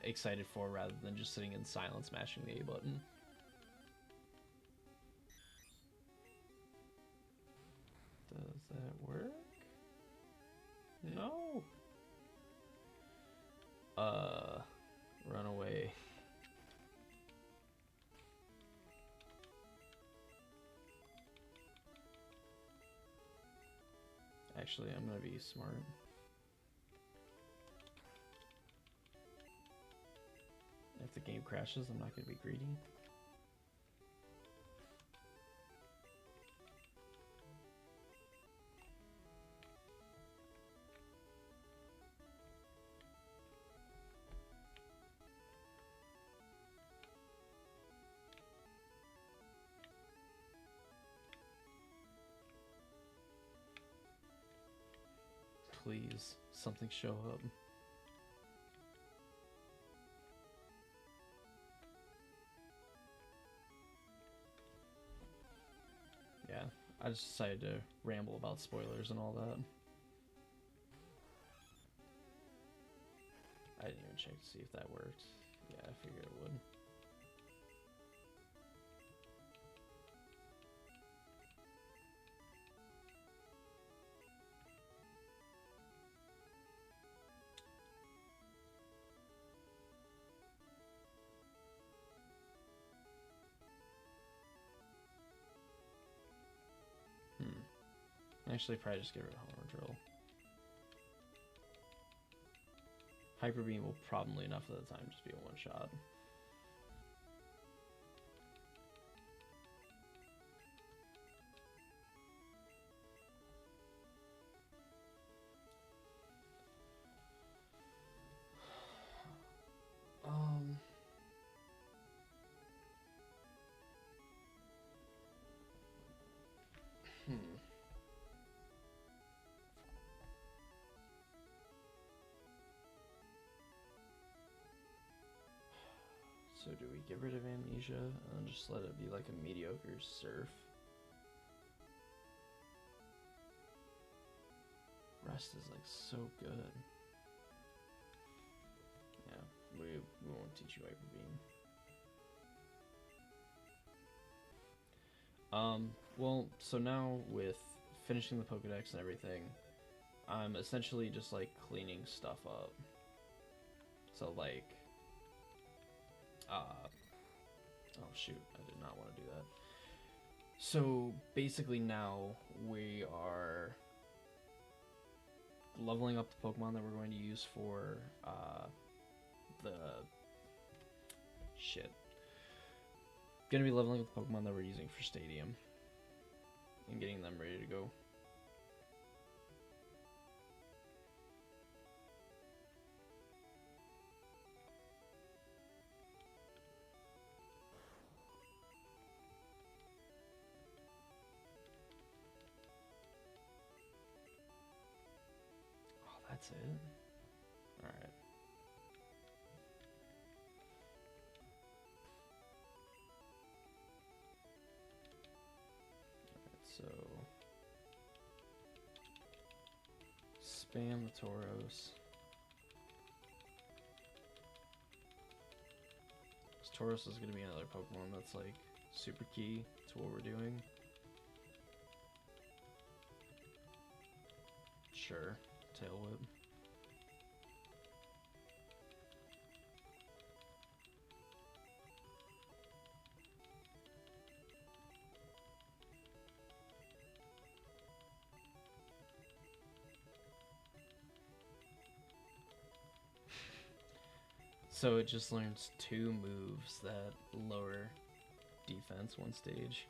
excited for, rather than just sitting in silence mashing the A button. Does that work? No. Run away. Actually, I'm gonna be smart. If the game crashes, I'm not gonna be greedy. Please, something show up. Yeah, I just decided to ramble about spoilers and all that. I didn't even check to see if that worked. Yeah, I figured it would. Actually, probably just get rid of Hammer Drill. Hyper Beam will probably enough of the time just be a one-shot. So do we get rid of amnesia and just let it be like a mediocre surf? Rest is like so good. Yeah, we won't teach you Hyper Beam. Well, so now with finishing the Pokedex and everything, I'm essentially just like cleaning stuff up. So like, oh shoot, I did not want to do that. So basically now we are leveling up the Pokemon that we're going to use for the shit. Gonna be leveling up the Pokemon that we're using for Stadium and getting them ready to go. Oh, that's it? Alright. So spam the Tauros. Tauros is going to be another Pokemon that's like super key to what we're doing. Sure, Tail Whip. So it just learns 2 moves that lower defense 1 stage.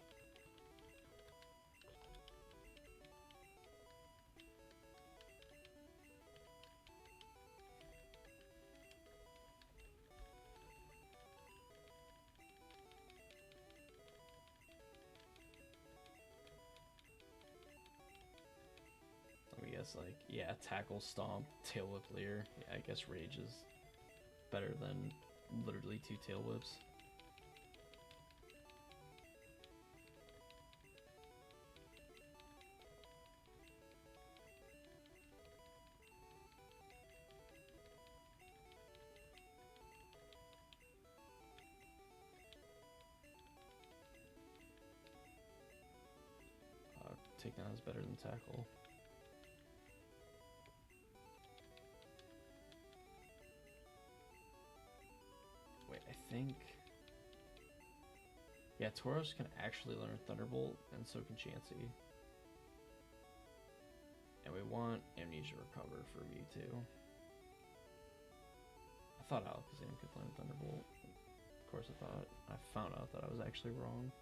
I guess like, yeah, Tackle, Stomp, Tail Whip, Leer. Yeah, I guess Rage is better than literally 2 Tail Whips. Takedown is better than Tackle. Wait, I think... Yeah, Tauros can actually learn Thunderbolt, and so can Chansey. And we want Amnesia Recover for V2. I thought Alakazam could learn Thunderbolt. Of course I found out that I was actually wrong.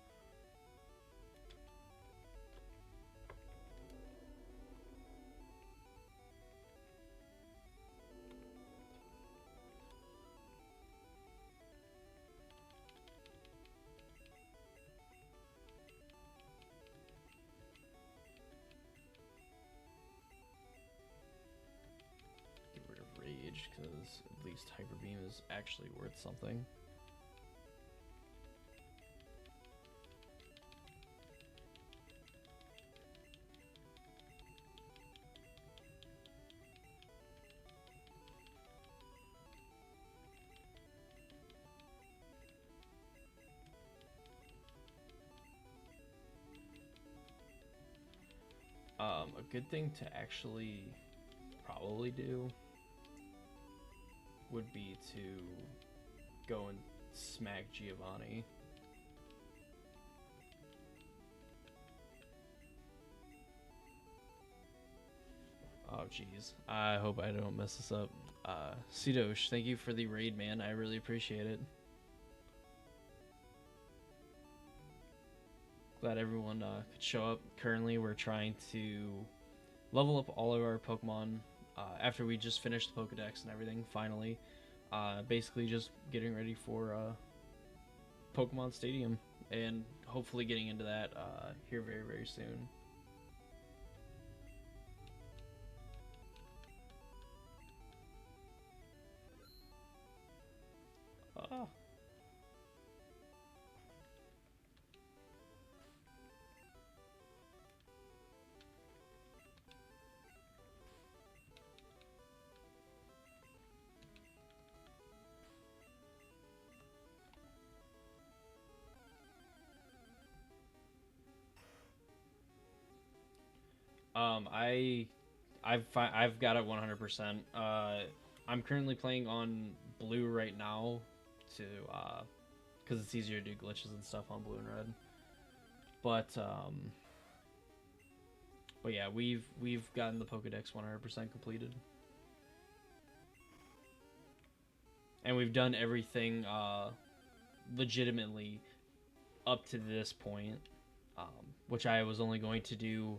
Because at least Hyper Beam is actually worth something. A good thing to actually probably do would be to go and smack Giovanni. Oh jeez, I hope I don't mess this up. Sidosh, thank you for the raid, man. I really appreciate it. Glad everyone could show up. Currently, we're trying to level up all of our Pokemon after we just finished the Pokedex and everything, finally. Basically just getting ready for Pokemon Stadium and hopefully getting into that here very, very soon. I've got it 100%. I'm currently playing on blue right now to because it's easier to do glitches and stuff on blue and red. But but yeah, we've gotten the Pokedex 100% completed, and we've done everything legitimately up to this point, which I was only going to do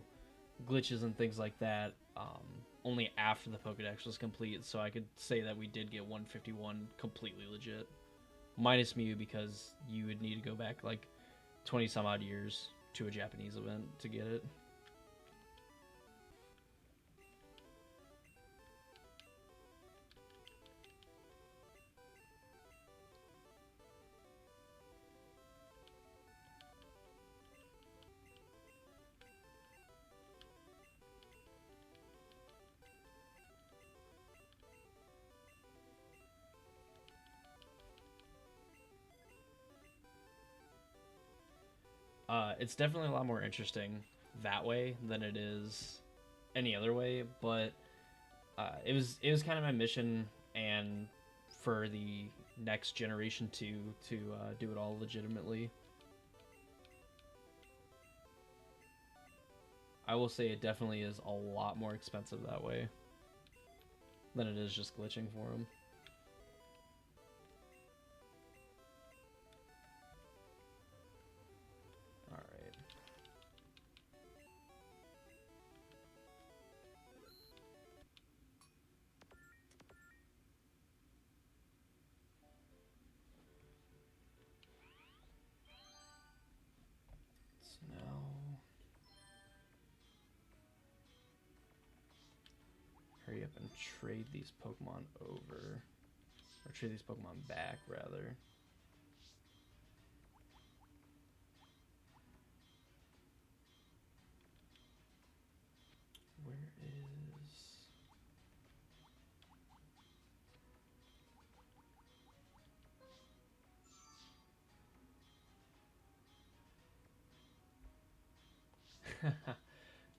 glitches and things like that only after the Pokedex was complete, so I could say that we did get 151 completely legit. Minus Mew, because you would need to go back like 20 some odd years to a Japanese event to get it. It's definitely a lot more interesting that way than it is any other way, but it was kind of my mission and for the next generation to do it all legitimately. I will say it definitely is a lot more expensive that way than it is just glitching for them. All right. So now hurry up and trade these Pokemon over. Or trade these Pokemon back, rather. Where is...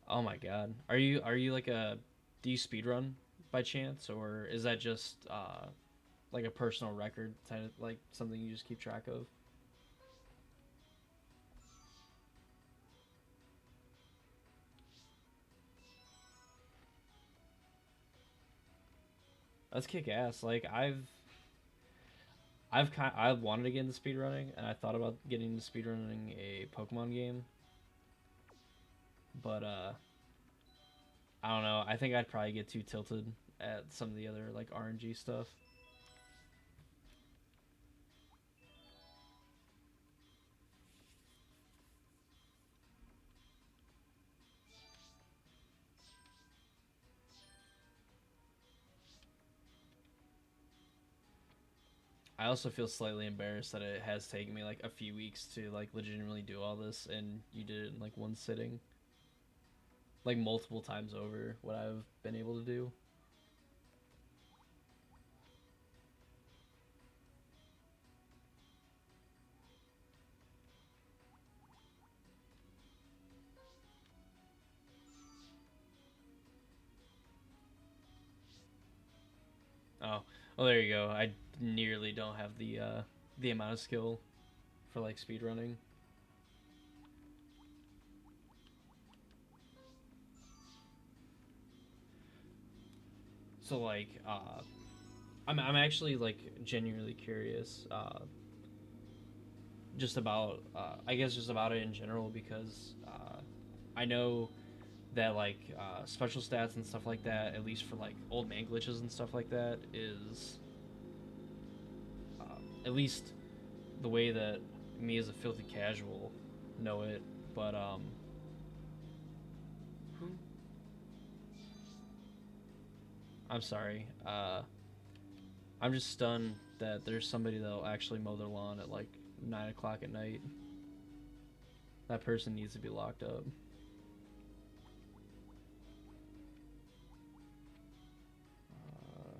Oh my god. Are you like a... Do you speedrun by chance? Or is that just like a personal record type of, like something you just keep track of? That's kick ass. Like I've wanted to get into speedrunning, and I thought about getting into speedrunning a Pokemon game, but I don't know. I think I'd probably get too tilted at some of the other like RNG stuff. I also feel slightly embarrassed that it has taken me like a few weeks to like legitimately do all this, and you did it in like one sitting, like multiple times over what I've been able to do. Oh, well, there you go. I nearly don't have the amount of skill for like speedrunning. So like, I'm actually like genuinely curious, just about I guess just about it in general because I know that like special stats and stuff like that, at least for like old man glitches and stuff like that, is at least the way that me as a filthy casual know it. But I'm sorry. I'm just stunned that there's somebody that'll actually mow their lawn at like 9 o'clock at night. That person needs to be locked up. Uh,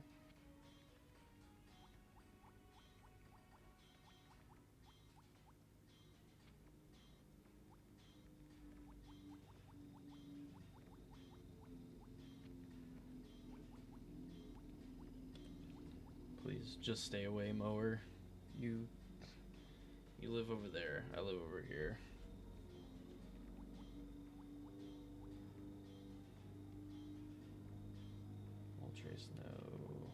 Please just stay away, mower. You you live over there. I live over here. Moltres, no.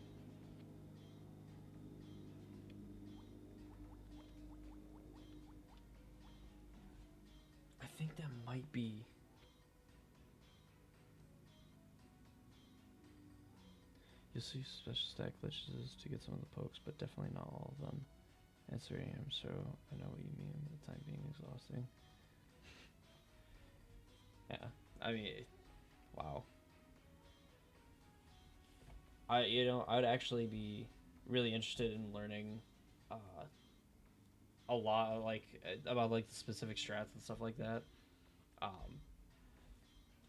I think that might be. You'll see special stack glitches to get some of the pokes, but definitely not all of them. Answering him, so I know what you mean. The time being exhausting. Yeah, I mean, wow. I'd actually be really interested in learning uh, a lot, like about like the specific strats and stuff like that. Um,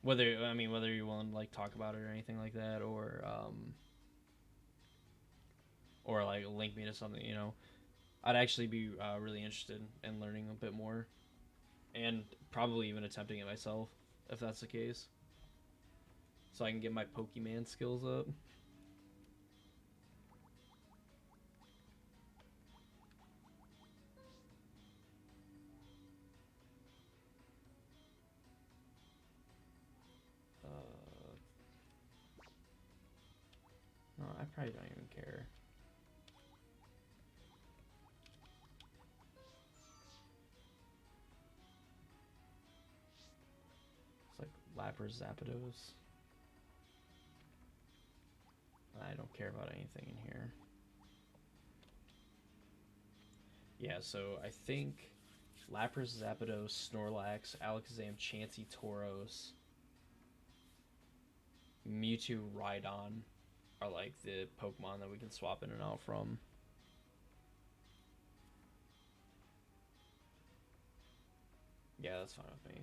whether you're willing to like talk about it or anything like that, or like link me to something, I'd actually be really interested in learning a bit more, and probably even attempting it myself if that's the case, so I can get my Pokemon skills up. Uh, no, I probably don't even care. It's like Lapras, Zapdos. I don't care about anything in here. Yeah, so I think Lapras, Zapdos, Snorlax, Alakazam, Chansey, Tauros, Mewtwo, Rhydon are like the Pokemon that we can swap in and out from. Yeah, that's fine with me.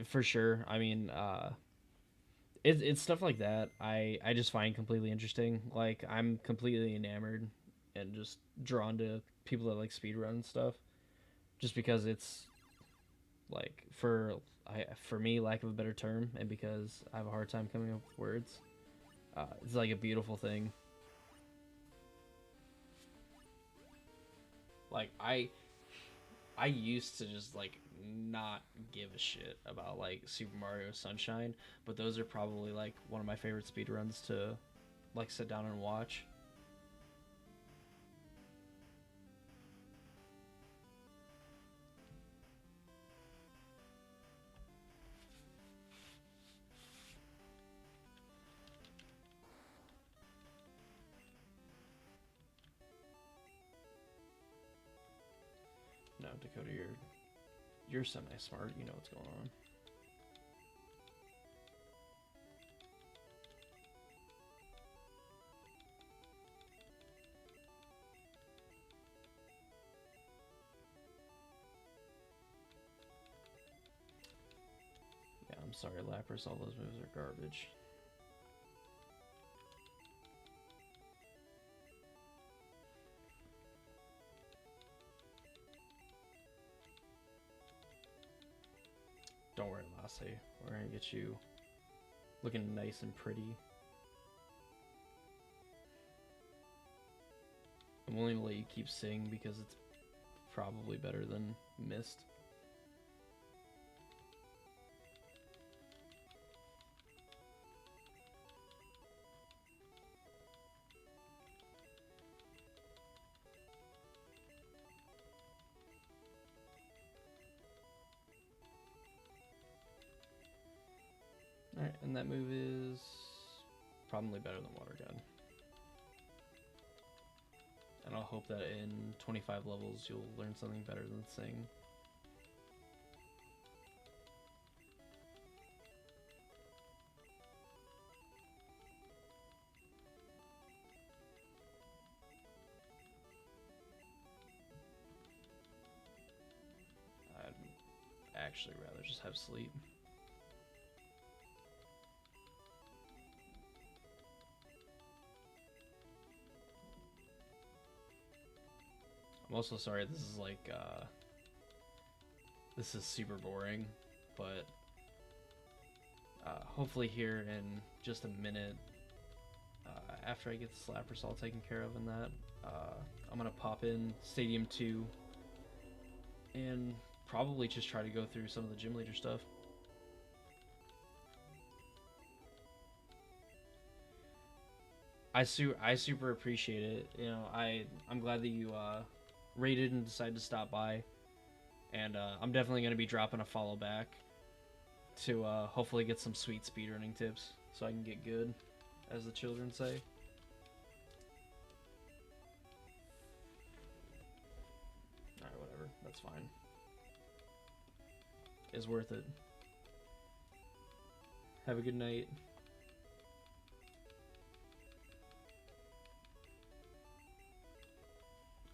For sure. I mean, it's stuff like that. I just find completely interesting. Like I'm completely enamored and just drawn to people that like speedrun and stuff. Just because it's like for me, lack of a better term, and because I have a hard time coming up with words, it's like a beautiful thing. Like I used to just like not give a shit about like Super Mario Sunshine, but those are probably like one of my favorite speedruns to like sit down and watch. No, Dakota, you're semi-smart. You know what's going on. Yeah, I'm sorry, Lapras. All those moves are garbage. Don't worry, Lassie. We're gonna get you looking nice and pretty. I'm willing to let you keep Sing because it's probably better than Mist. Alright, and that move is probably better than Water Gun. And I'll hope that in 25 levels you'll learn something better than Sing. actually rather just have sleep. I'm also sorry this is like this is super boring, but hopefully here in just a minute, after I get the Slappers all taken care of in that, I'm gonna pop in Stadium 2 and probably just try to go through some of the gym leader stuff. I super appreciate it. You know, I'm glad that you rated and decided to stop by, and I'm definitely gonna be dropping a follow back to hopefully get some sweet speedrunning tips so I can get good, as the children say. Alright, whatever. That's fine. It's worth it. Have a good night.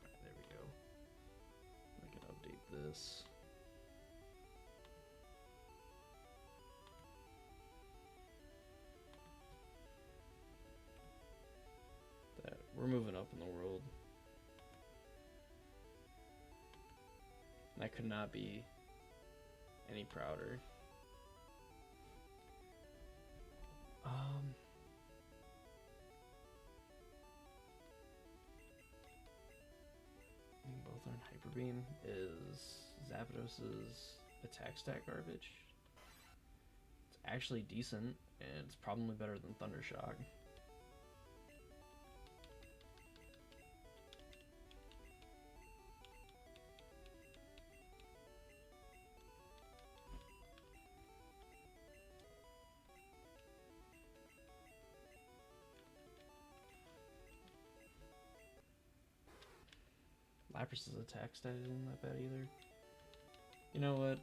Alright, there we go. I can update this. We're moving up in the world. I could not be any prouder. I think both are in Hyper Beam. Is Zapdos's attack stat garbage? It's actually decent, and it's probably better than Thundershock. Lapras's attack stat isn't that bad either. You know what?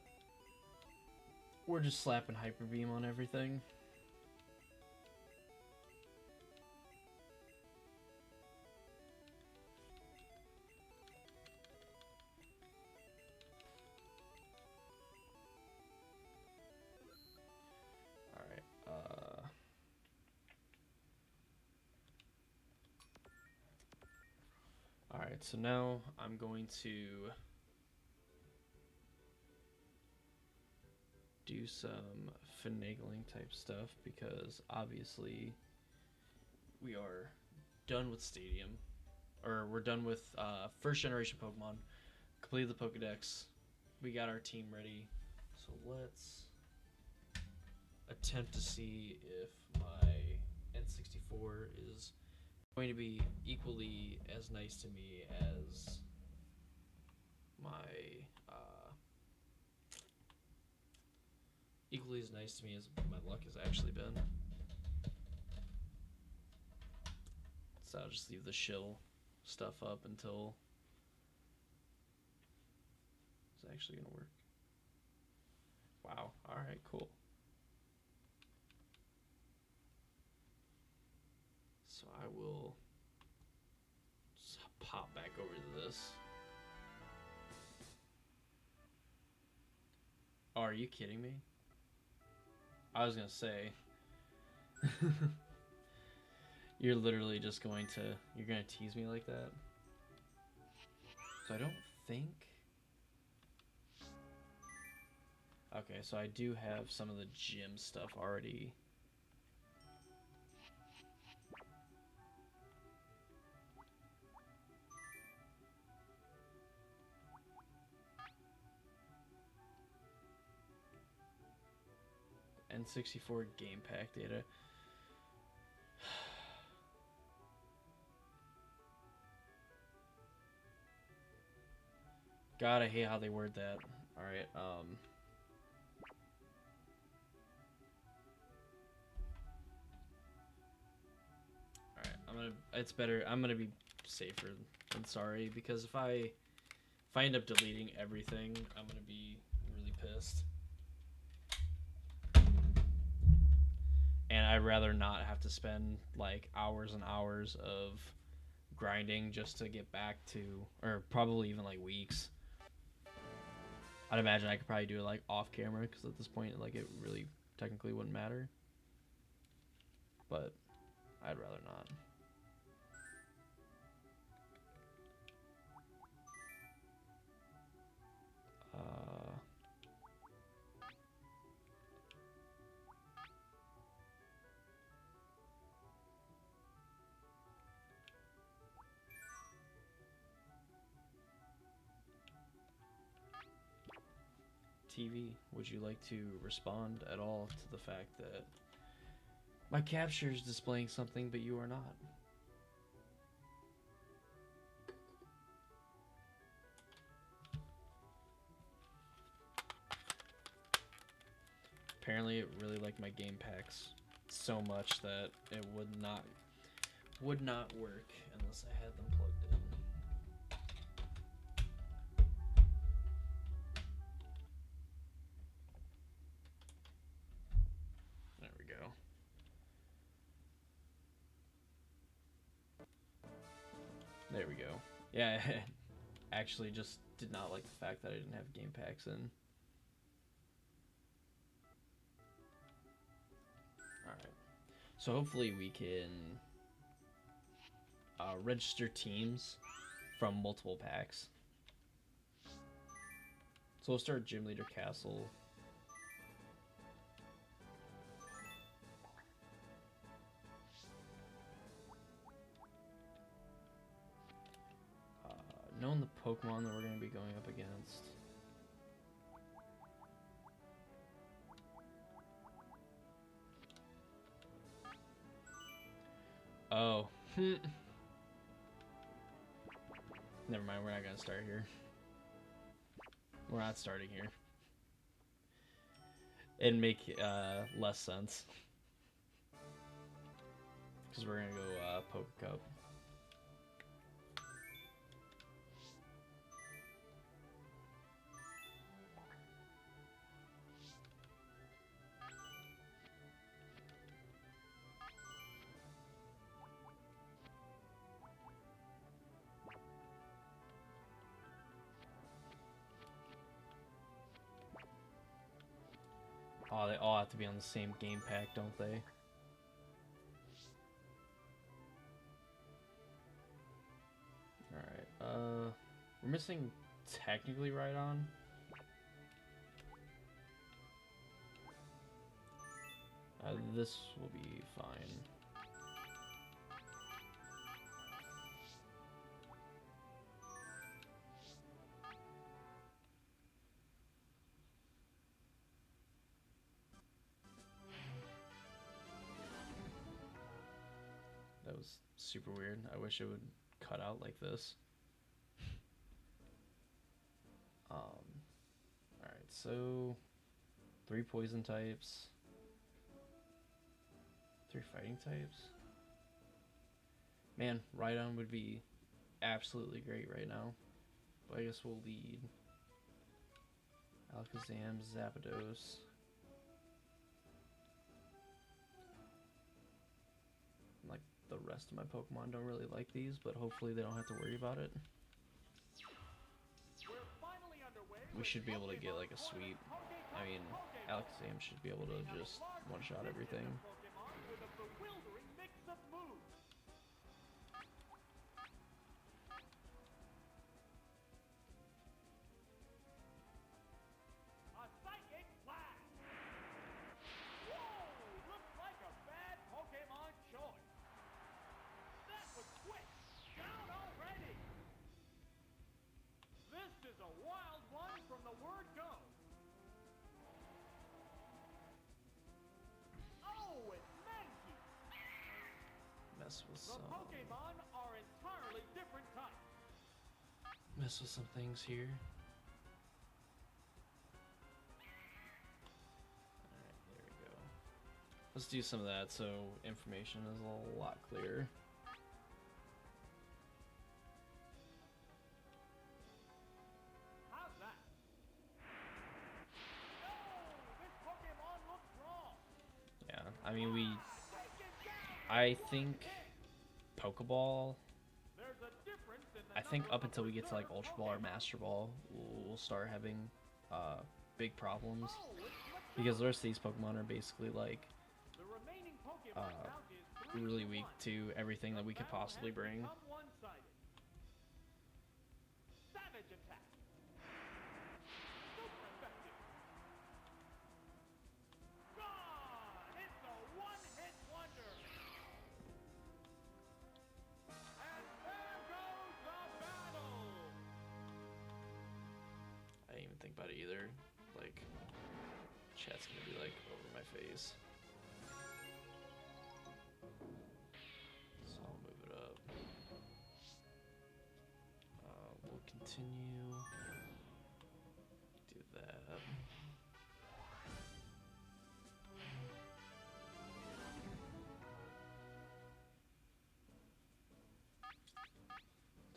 We're just slapping Hyper Beam on everything. Alright, so now I'm going to do some finagling type stuff because obviously we are done with Stadium, or we're done with first generation Pokemon, completed the Pokedex, we got our team ready, so let's attempt to see if my N64 is going to be equally as nice to me as my equally as nice to me as my luck has actually been. So I'll just leave the shill stuff up until it's actually gonna work. Wow, alright, cool. So I will just pop back over to this. Oh, are you kidding me? I was gonna say you're literally just going to you're gonna tease me like that. So I don't think. Okay, so I do have some of the gym stuff already. N64 game pack data. God, I hate how they word that. Alright, it's better. I'm gonna be safer than sorry, because if I end up deleting everything, I'm gonna be really pissed. And I'd rather not have to spend like hours and hours of grinding just to get back to, or probably even like weeks. I'd imagine I could probably do it like off camera because at this point, like it really technically wouldn't matter. But I'd rather not. TV, would you like to respond at all to the fact that my capture is displaying something, but you are not? Apparently, it really liked my game packs so much that it would not work unless I had them plugged in. There we go. There we go. Yeah, actually just did not like the fact that I didn't have game packs in. Alright. So hopefully we can register teams from multiple packs. So we'll start Gym Leader Castle. Knowing the Pokemon that we're going to be going up against. Oh. Never mind, we're not going to start here. We're not starting here. It'd make less sense. Because we're going to go Poke Cup. Oh, they all have to be on the same game pack, don't they? Alright, we're missing technically Rhydon. This will be fine. That was super weird. I wish it would cut out like this. Alright, so 3 poison types, 3 fighting types. Man, Rhydon would be absolutely great right now. But I guess we'll lead Alakazam, Zapdos. Like the rest of my Pokemon don't really like these, but hopefully they don't have to worry about it. We should be able to get like a sweep. I mean, Alakazam should be able to just one-shot everything. Mess with some things here. Alright, there we go. Let's do some of that so information is a lot clearer. How's that? No, this Pokemon looks wrong. Yeah, I mean I think Pokeball. I think up until we get to like Ultra Ball or Master Ball, we'll start having big problems Oh, it's because the rest of these Pokemon are basically like the remaining Pokemon uh, count is 3 really to weak 1. to everything that we could Battle possibly has bring. become one-sided. Savage attack. Super effective. Gone! It's a one-hit wonder. And there goes the battle. I didn't even think about it either. Like, chat's gonna be like over my face. So I'll move it up. We'll continue. Do that.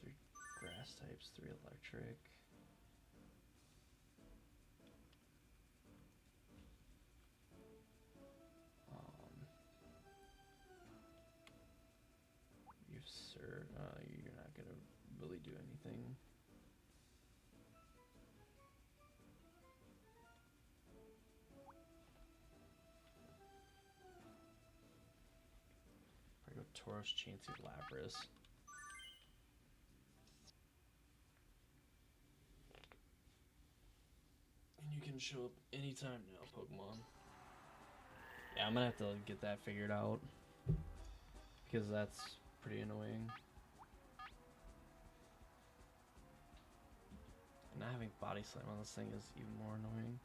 Three grass types, three electric. You sir, you're not gonna really do anything. I go Tauros, Chansey, Lapras. And you can show up anytime now, Pokemon. Yeah, I'm gonna have to get that figured out because that's pretty annoying. And not having Body Slam on this thing is even more annoying.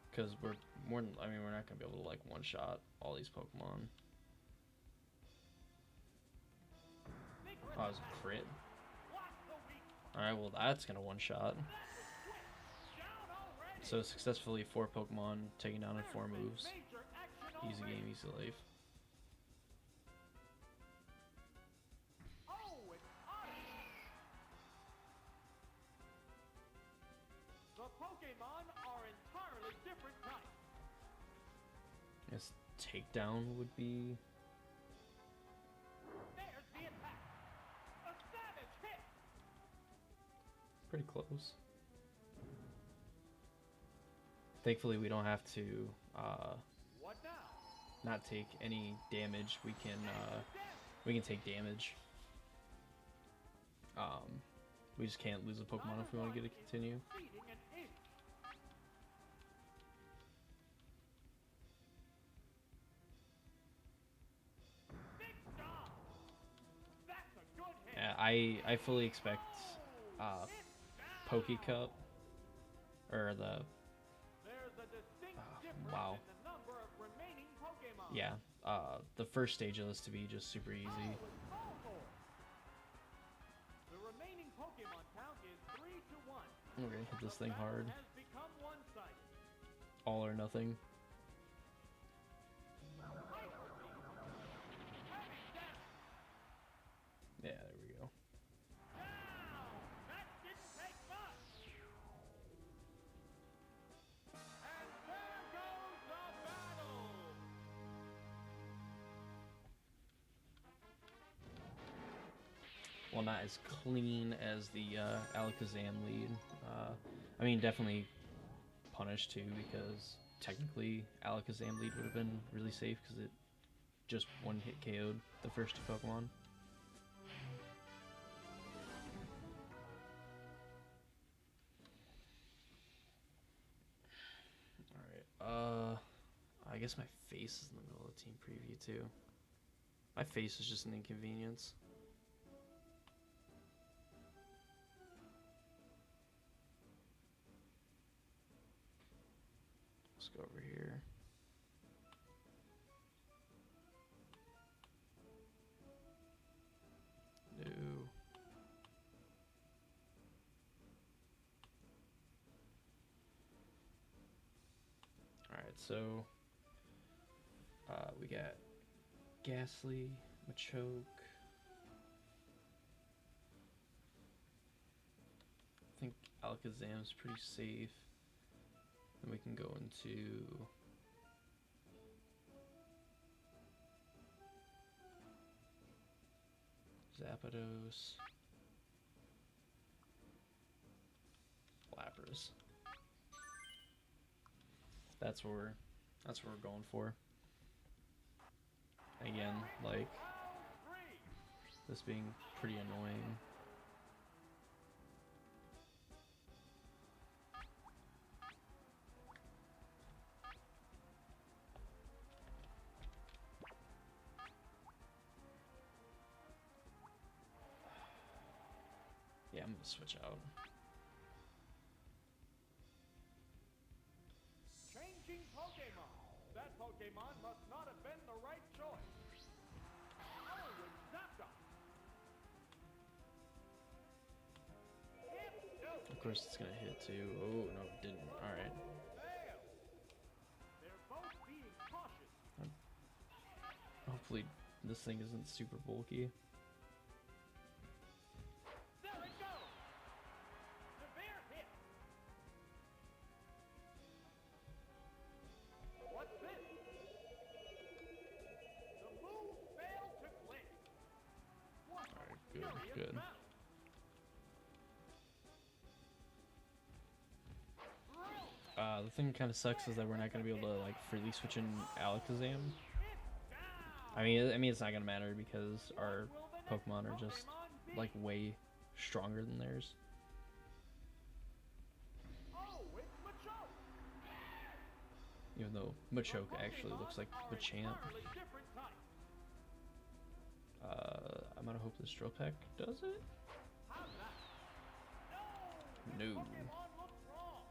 Because we're more than, we're not gonna be able to like one shot all these Pokemon. Oh, it was a crit. Alright, well that's gonna one shot. So successfully 4 Pokemon taken down in 4 moves. Easy game, easy life. The Pokemon are entirely different types. I guess takedown would be. There's the attack. A savage hit. Pretty close. Thankfully, we don't have to What now? not take any damage. We can take damage. We just can't lose a Pokemon if we want to get a continue. Yeah, I fully expect Poke Cup or the wow. Yeah, the first stage of this to be just super easy. The remaining Pokemon count is 3 to 1. We're gonna hit this thing hard. Has become one-sided. All or nothing. Yeah, there we go. That didn't take much. And there goes the battle. Well, not as clean as the Alakazam lead. Definitely punished too because technically Alakazam lead would have been really safe because it just one hit KO'd the first 2 Pokemon. Alright, I guess my face is in the middle of the team preview too. My face is just an inconvenience. Let's go over here. No. Alright, so we got Ghastly, Machoke. I think Alakazam's pretty safe. Then we can go into Zapdos. Lapras. That's what we're going for. Again, like this being pretty annoying. Yeah, I'm gonna switch out. Changing Pokemon. That Pokemon must not have been the right choice. Oh, it's Zapdos. Of course, it's gonna hit too. Oh no, it didn't. All right. Fail. They're both being cautious. Hopefully, this thing isn't super bulky. There it goes. Severe hit. What's this? The move failed to click. What All right, a good, furious good. battle. The thing kind of sucks is that we're not gonna be able to like freely switch in Alakazam. I mean, it's not gonna matter because our Pokemon are just like way stronger than theirs. Oh, it's Machoke. Even though Machoke actually looks like Machamp. Entirely different type. I'm gonna hope this Drill Peck does it. How's that? No. Pokemon looks wrong.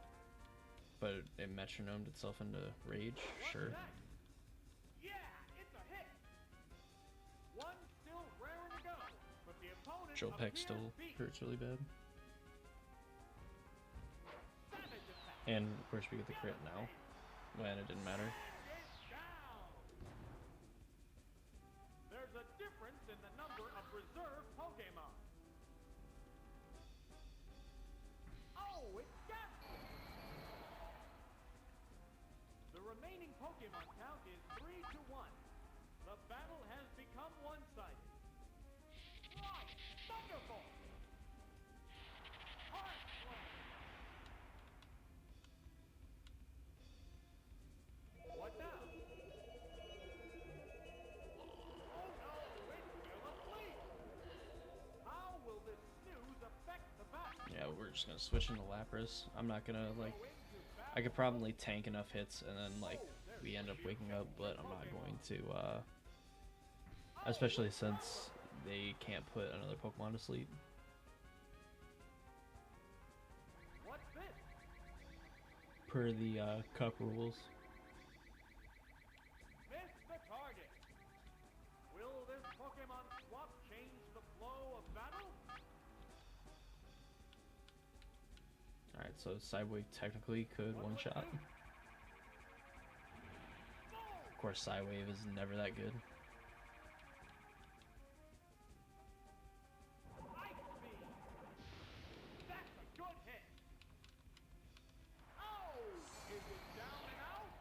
But it metronomed itself into Rage. What's Sure. next? Yeah, it's a hit. One still raring to go, but the opponent Drill Peck appears still beat. hurts really bad. Savage attack. And of course we get the crit now. When it didn't matter. And it's down. There's a difference in the number of reserve Pokemon. Oh, it got me. The remaining Pokemon count is 3-1. The battle has become one-sided. Right, Thunderbolt. Heart Flame. What now? Oh no, it's still asleep. How will this snooze affect the battle? Yeah, we're just gonna switch into Lapras. I'm not gonna like. Go into battle. I could probably tank enough hits and then like we end up waking up, but I'm not going to. Especially since they can't put another Pokemon to sleep. What's this? Per the cup rules. Missed the target. Will this Pokemon swap change the flow of battle? Alright, so Psywave technically could one shot. Of course, Psywave is never that good. Ice Beam. That's a good hit. Oh, is it down and out?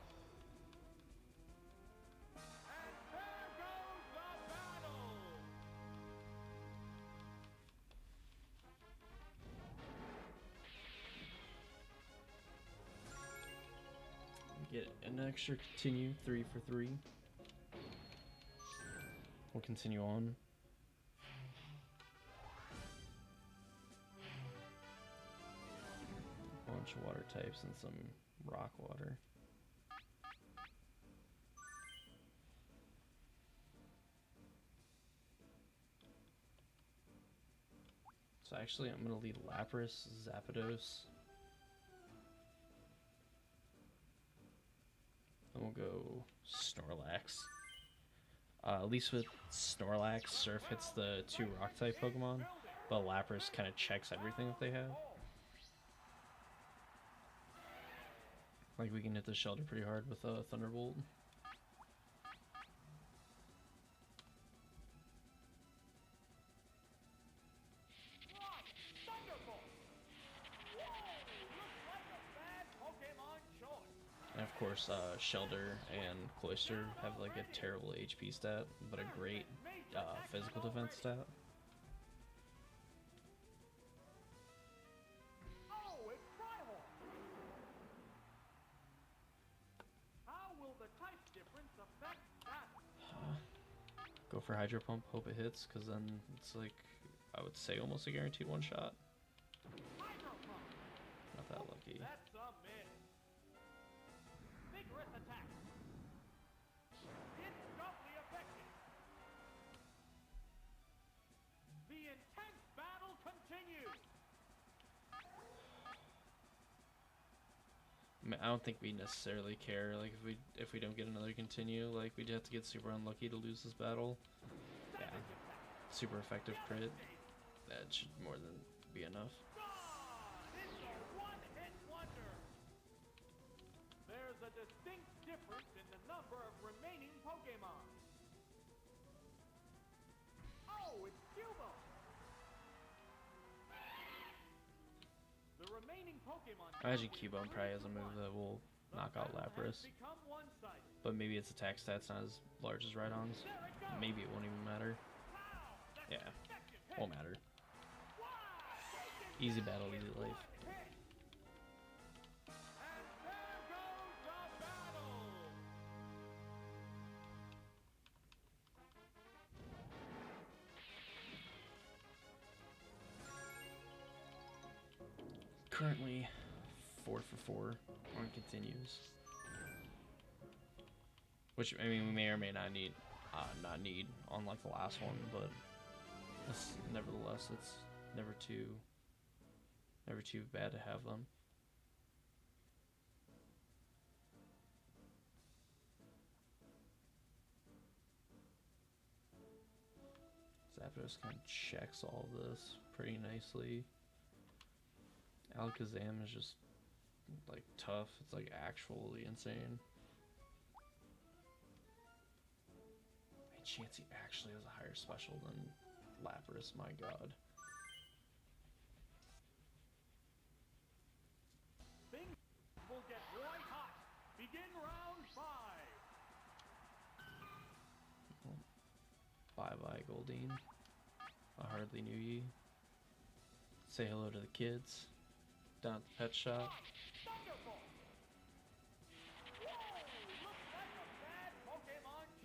And there goes the battle. Get an extra continue, 3 for 3. We'll continue on. Bunch of water types and some rock water. So actually I'm gonna lead Lapras, Zapdos. Then we'll go Snorlax. At least with Snorlax, Surf hits the 2 rock type Pokemon, but Lapras kind of checks everything that they have. Like we can hit the shelter pretty hard with a Thunderbolt. Right, Thunderbolt. Whoa, looks like a bad Pokemon choice. And of course, Shelter and Cloyster have like a terrible HP stat, but a great physical defense stat. Oh, it's Rhyhorn. Go for Hydro Pump, hope it hits, because then it's like, I would say almost a guaranteed one shot. Hydro Pump. Not that lucky. That's a miss. Vigorous attack. It's doubly effective. The intense battle continues. I mean, I don't think we necessarily care. Like if we don't get another continue, like we'd have to get super unlucky to lose this battle. Yeah, super effective crit. That should more than be enough. It's a one-hit wonder. There's a distinct difference in the number of remaining Pokemon. Oh, it's Cubo. The remaining Pokemon. I imagine Cubone probably has a move that will knock out Lapras, but maybe its attack stats not as large as Rhydon's. Maybe it won't even matter. Yeah, won't matter. Easy battle, easy life. Currently 4 for 4 on continues, which I mean we may or may not need on like the last one, but nevertheless it's never too bad to have them. Zapdos kind of checks all this pretty nicely. Alakazam is just like tough. It's like actually insane. And Chansey actually has a higher special than Lapras, my god. Things will get right hot. Begin round 5. Bye-bye, Goldeen. I hardly knew ye. Say hello to the kids. Down at the pet shop.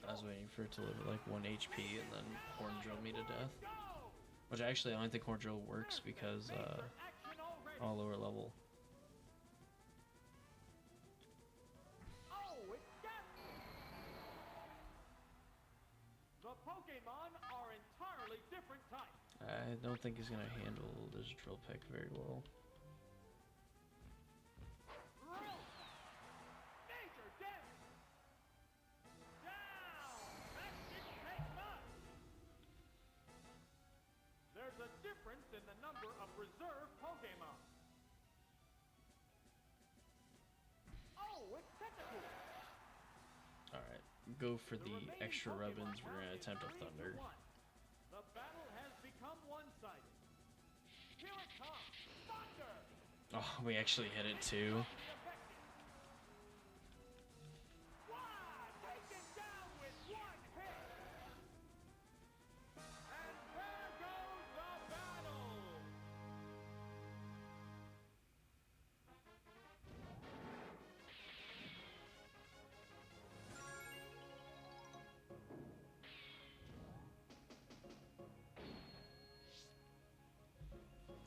I was waiting for it to live at like 1 HP and then Horn Drill me to death. Which actually I don't think Horn Drill works because on a lower level. The Pokemon are entirely different types. I don't think he's gonna handle this Drill Peck very well. Major damage. Down. That didn't take much. There's a difference in the number of reserve Pokemon. Oh, it's Tentacool. Alright, go for the extra rubbins. We're gonna attempt a Thunder. The battle has become one-sided. Here it comes. Thunder. Oh, we actually hit it too. Taken down with one hit. And there goes the battle.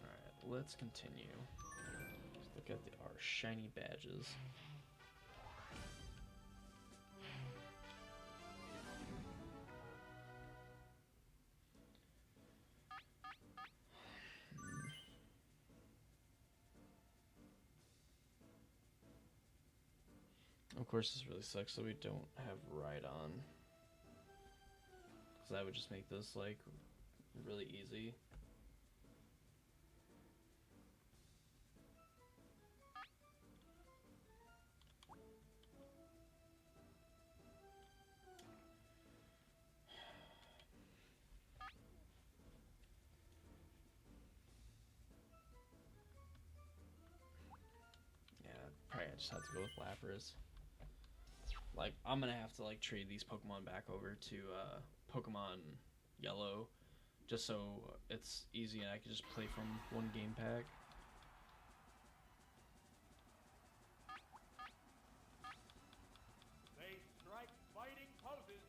Alright, let's continue. Let's look at our shiny badges. Of course, this really sucks that we don't have Rhydon, because that would just make this like really easy. Yeah, probably I just have to go with Lapras. Like, I'm gonna have to like trade these Pokemon back over to Pokemon Yellow, just so it's easy and I can just play from one game pack. They strike fighting poses.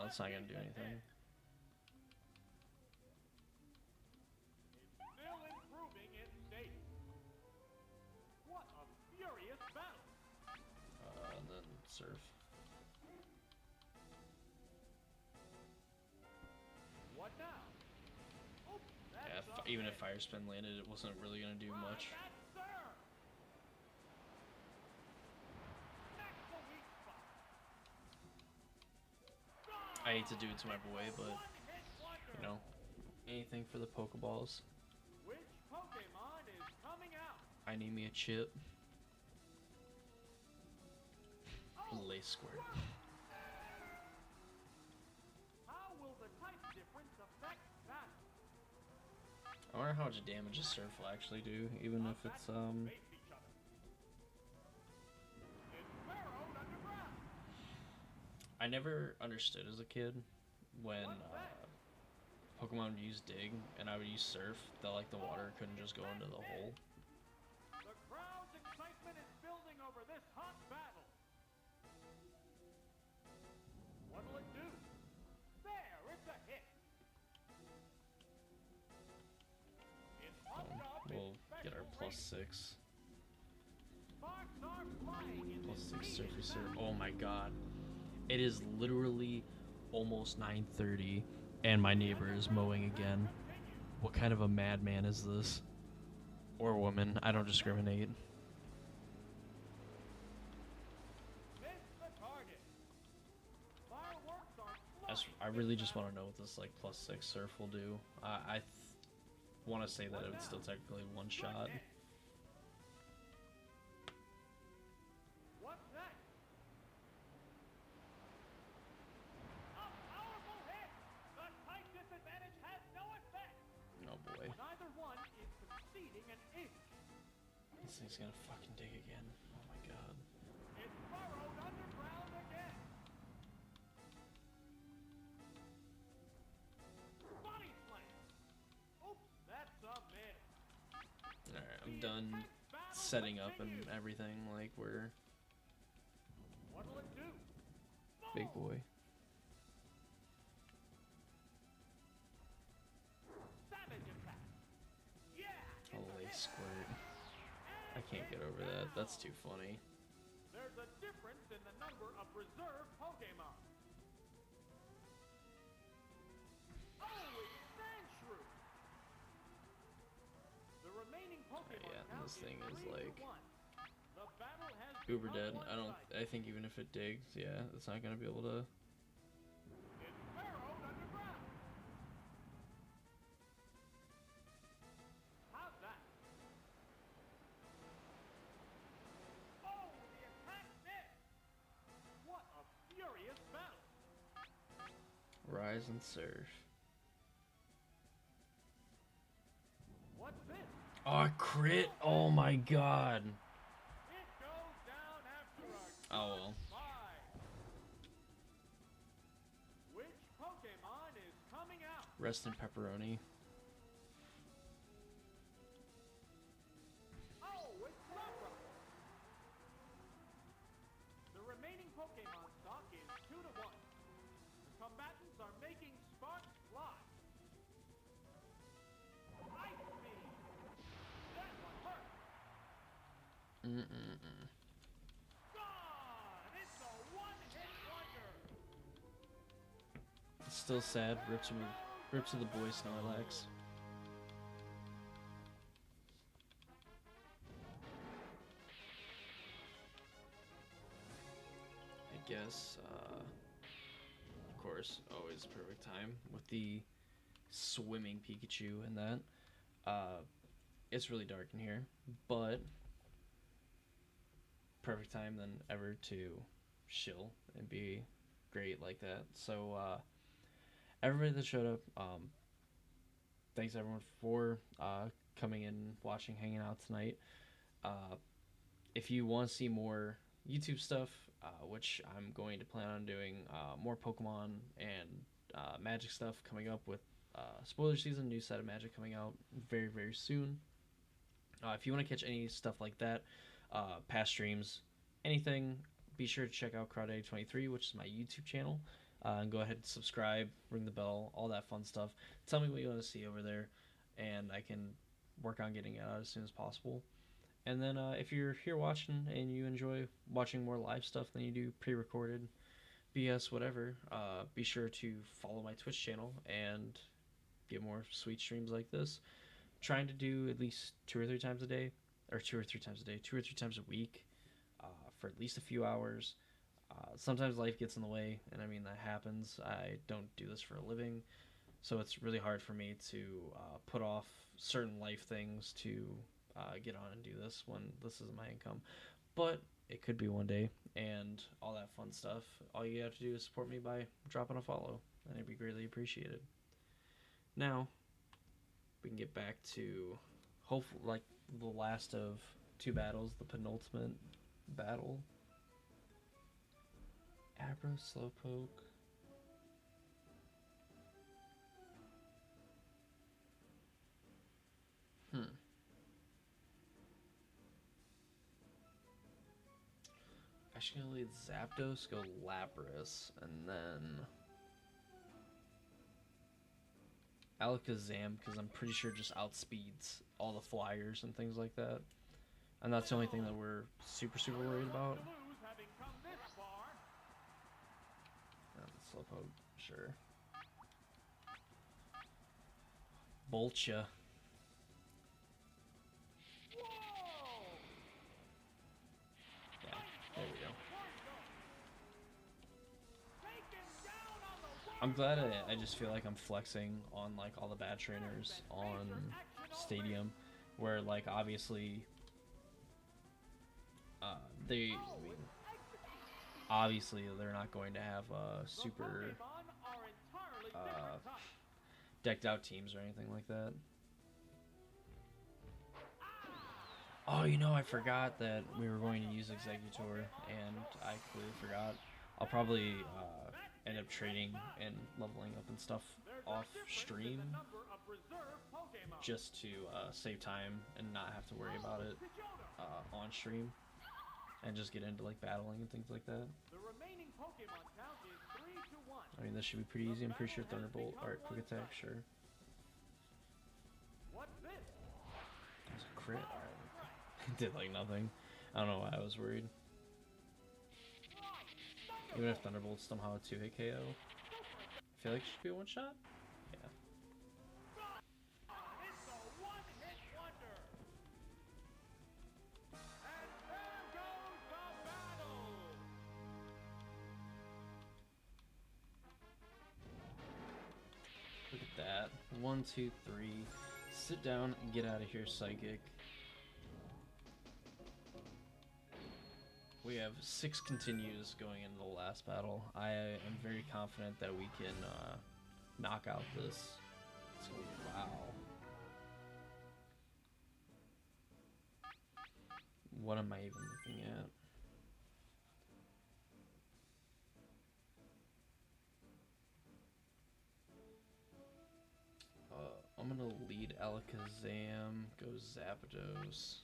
it's not gonna do anything. Still improving its state. What a furious battle! And then surf. What now? Oh, Yeah, that's a even if hit. Fire Spin landed, it wasn't really gonna do Try much. that, sir. That's the weak spot. I hate to do it to my It's boy, a but one-hit wonder. you know, anything for the Pokeballs. Which Pokemon is coming out? I need me a chip. Oh, Lace Squirt. Squirtle. How will the type difference affect that? I wonder how much damage a surf will actually do, even if it's Face each other. It's burrowed underground. I never understood as a kid when What's that? Pokemon would use Dig and I would use Surf that like the water couldn't just go into the hole. The crowd's excitement is building over this hot battle. What'll it do? There, it's a hit. It's pumped up We'll its get our special plus rating. 6. Sparks are flying in Plus this 6 heated Surfy Surf. battle. Oh my god. It is literally almost 9:30 and my neighbor is mowing again. Continue. What kind of a madman is this? Or woman, I don't discriminate. Missed the target. Fireworks are I flying really this just want to battle. know what this like plus 6 Surf will do. I want to say that it would still technically one shot. Good hit. What's next? A powerful hit. The type disadvantage has no effect. Oh boy. Neither one is conceding an inch. This thing's gonna fucking dig again. Oh my god. It's burrowed underground again. Body slam. Oops, that's a miss. Alright, I'm The done intense battle setting up and continues. everything. Like, we're What'll it do? big Boom. boy. Savage attack. Yeah, it's a Holy hit. squirt. I And can't get it's over that. That's down. too funny. There's a difference in the number of reserve Pokemon. Oh, it's Sandshrew. The remaining Pokemon yeah, count this thing is 3 to like 1. The battle has uber become dead. one-sided. I think even if it digs, yeah, it's not gonna be able to. It's burrowed underground. How's that? Oh, the attack missed. What a furious battle. Rise and surf. What's this? Oh, crit! Oh my god. It goes down after a Oh good well. fight. Which Pokemon is coming out? Rest in pepperoni. Oh, it's Rubber. The remaining Pokemon stock is 2 to 1. The combatants are making sparks fly. Ice Beam. That one hurt. Gone. It's a one-hit wonder. Still sad. There Rip goes to the boy Snorlax. I guess, of course, always perfect time with the swimming Pikachu and that. It's really dark in here, but perfect time than ever to chill and be great like that. So, everybody that showed up, thanks everyone for coming in, watching, hanging out tonight. If you want to see more YouTube stuff, which I'm going to plan on doing, more Pokemon and Magic stuff coming up with spoiler season, new set of Magic coming out very, very soon. If you want to catch any stuff like that, past streams, anything, be sure to check out Crowdaddy23, which is my YouTube channel. And go ahead and subscribe, ring the bell, all that fun stuff. Tell me what you want to see over there, and I can work on getting it out as soon as possible. And then if you're here watching and you enjoy watching more live stuff than you do pre-recorded BS, whatever, be sure to follow my Twitch channel and get more sweet streams like this. Trying to do at least 2 or 3 times a day, or 2 or 3 times a day, 2 or 3 times a week, for at least a few hours. Sometimes life gets in the way, and I mean that happens. I don't do this for a living, so it's really hard for me to put off certain life things to get on and do this when this isn't my income. But it could be one day, and all that fun stuff. All you have to do is support me by dropping a follow, and it'd be greatly appreciated. Now we can get back to hopefully like the last of two battles, the penultimate battle. Abra Slowpoke. Actually, gonna lead Zapdos, go Lapras, and then Alakazam, because I'm pretty sure just outspeeds all the flyers and things like that. And that's the only thing that we're super worried about. Slowpoke, sure. Bolcha. Yeah, there we go. I'm glad I just feel like I'm flexing on like all the bad trainers on Stadium, where like obviously they obviously they're not going to have super decked out teams or anything like that. Oh, you know, I forgot that we were going to use Executor, and I completely forgot. I'll probably end up trading and leveling up and stuff off stream just to save time and not have to worry about it on stream, and just get into like battling and things like that. I mean, this should be pretty easy. I'm pretty sure Thunderbolt or Quick Attack, sure. That's a crit. Alright. Did like nothing. I don't know why I was worried. Even if Thunderbolt's somehow a 2-hit KO. I feel like it should be a one-shot? Yeah. Look at that. 1, 2, 3. Sit down and get out of here, Psychic. We have 6 continues going into the last battle. I am very confident that we can knock out this. So, wow. What am I even looking at? I'm gonna lead Alakazam, go Zapdos.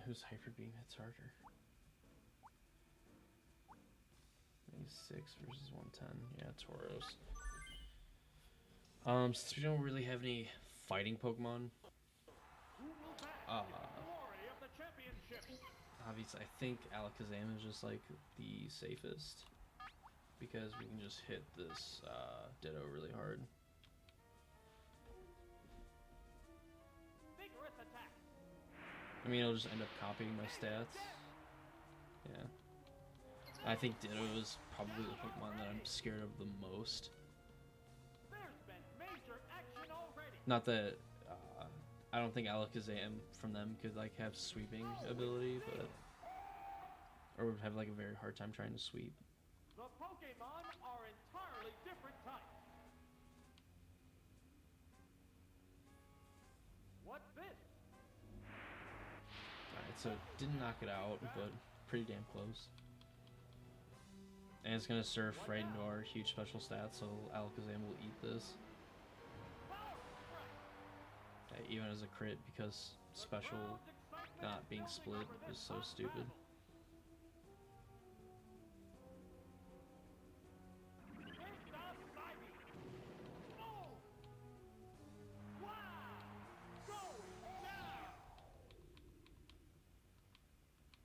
Whose Hyper Beam hits harder? 96 versus 110. Yeah, Tauros. Since we don't really have any fighting Pokemon, obviously I think Alakazam is just like the safest because we can just hit this Ditto really hard. I mean, it'll just end up copying my stats. Yeah. I think Ditto is probably the Pokemon that I'm scared of the most. Not that I don't think Alakazam from them could like have sweeping ability, but or would have like a very hard time trying to sweep. The Pokemon are entirely different types. So it didn't knock it out, but pretty damn close. And it's gonna surf right into our huge special stats, so Alakazam will eat this. Even as a crit, because special not being split is so stupid.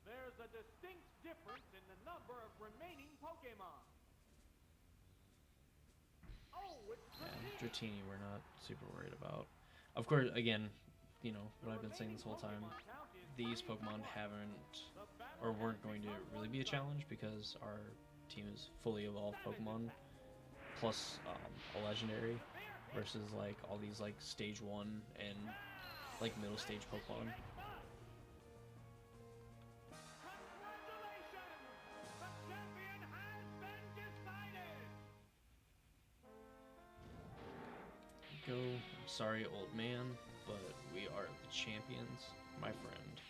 There's a distinct difference in the number of remaining Pokemon. Oh, it's Yeah, Dratini we're not super worried about. Of course, again, you know, what I've been saying this whole time, these Pokemon haven't, or weren't going to really be a challenge because our team is fully evolved Pokemon, plus a legendary, versus like all these like stage 1 and like middle stage Pokemon. Go, I'm sorry, old man, but we are the champions, my friend.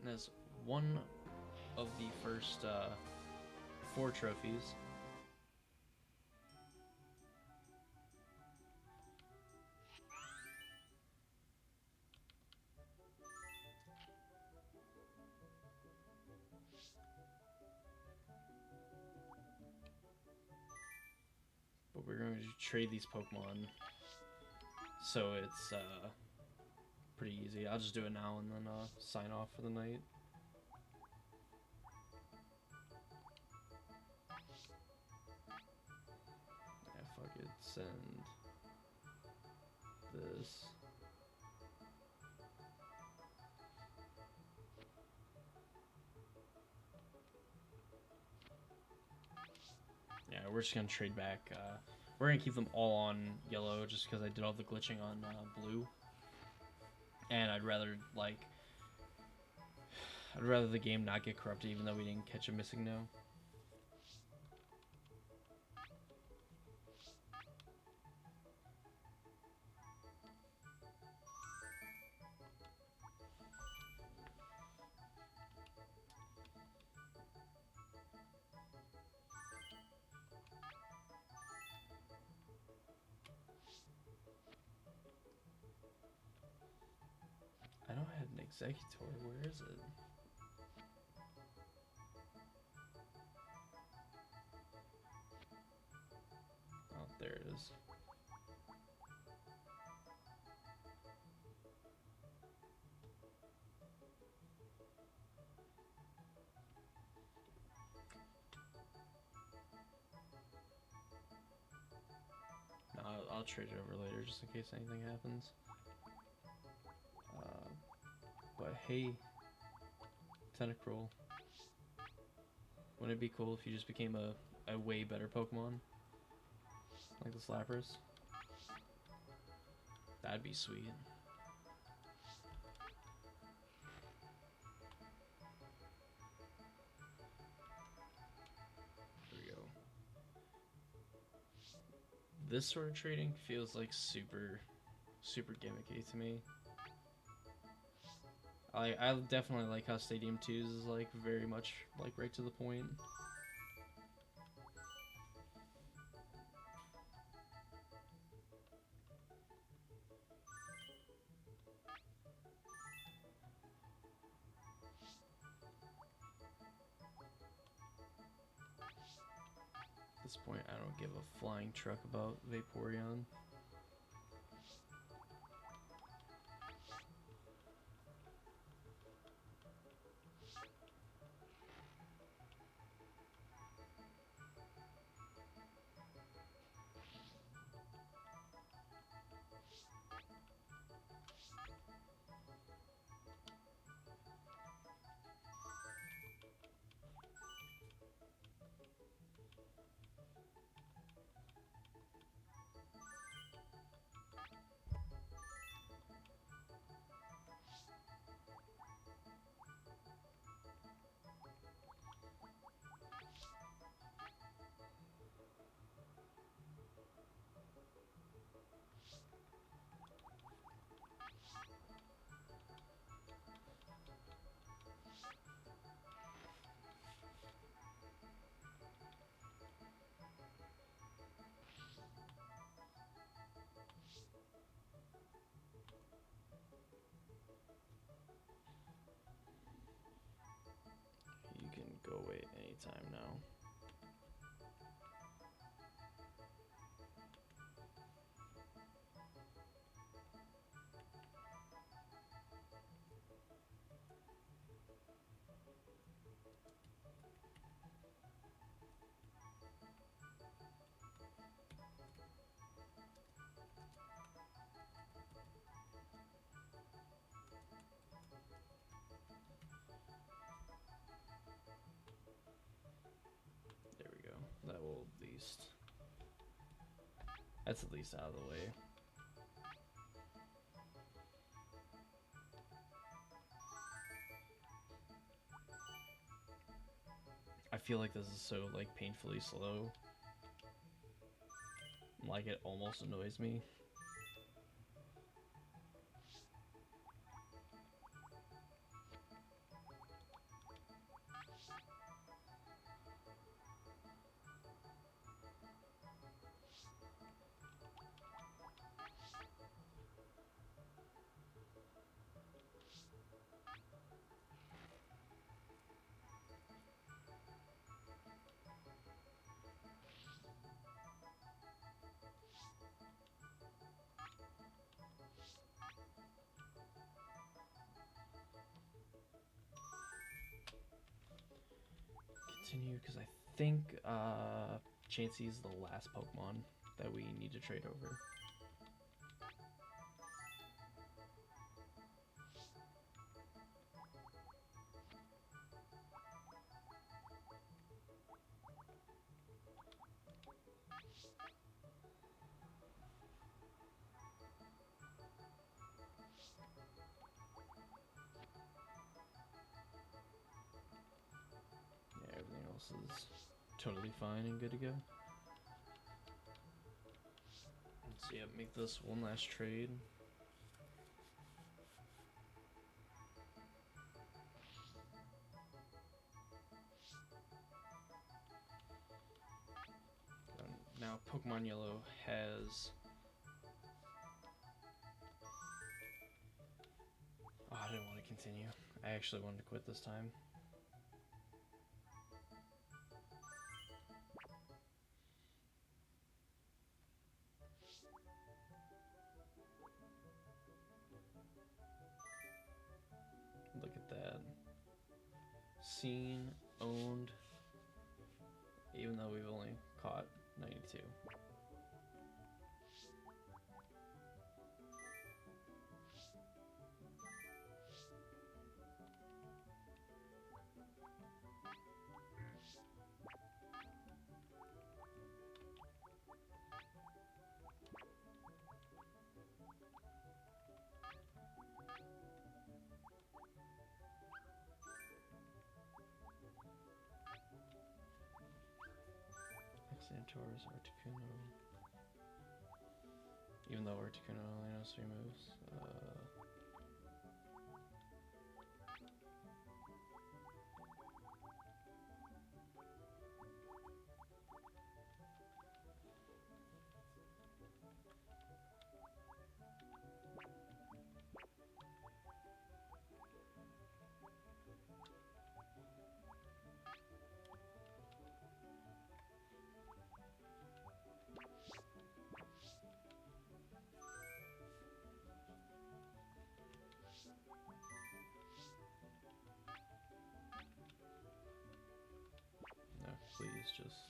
And as one of the first 4 trophies, but we're going to trade these Pokemon, so it's pretty easy. I'll just do it now and then sign off for the night. Yeah, fuck it. Send this. Yeah, we're just gonna trade back. We're gonna keep them all on yellow just because I did all the glitching on blue, and I'd rather the game not get corrupted, even though we didn't catch a missing no. I don't have an Executor. Where is it? Oh, there it is. No, I'll trade it over later just in case anything happens. But hey, Tentacruel. Wouldn't it be cool if you just became a way better Pokemon? Like the Slappers? That'd be sweet. Here we go. This sort of trading feels like super gimmicky to me. I definitely like how Stadium 2's is like very much like right to the point. At this point, I don't give a flying truck about Vaporeon. anytime now. There we go. That will at least... That's at least out of the way. I feel like this is so like painfully slow. Like it almost annoys me. Continue, because I think Chansey's the last Pokemon that we need to trade over. Yeah, everything else is totally fine and good to go. So yeah, make this one last trade. Now Pokemon Yellow has... Oh, I didn't want to continue. I actually wanted to quit this time. Look at that. Seen, owned, even though we've only caught 92. Xantaurus, Articuno. Even though Articuno only knows 3 moves. No, please just...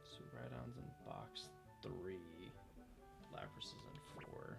So Rhydon's in box 3. Lapras is in 4.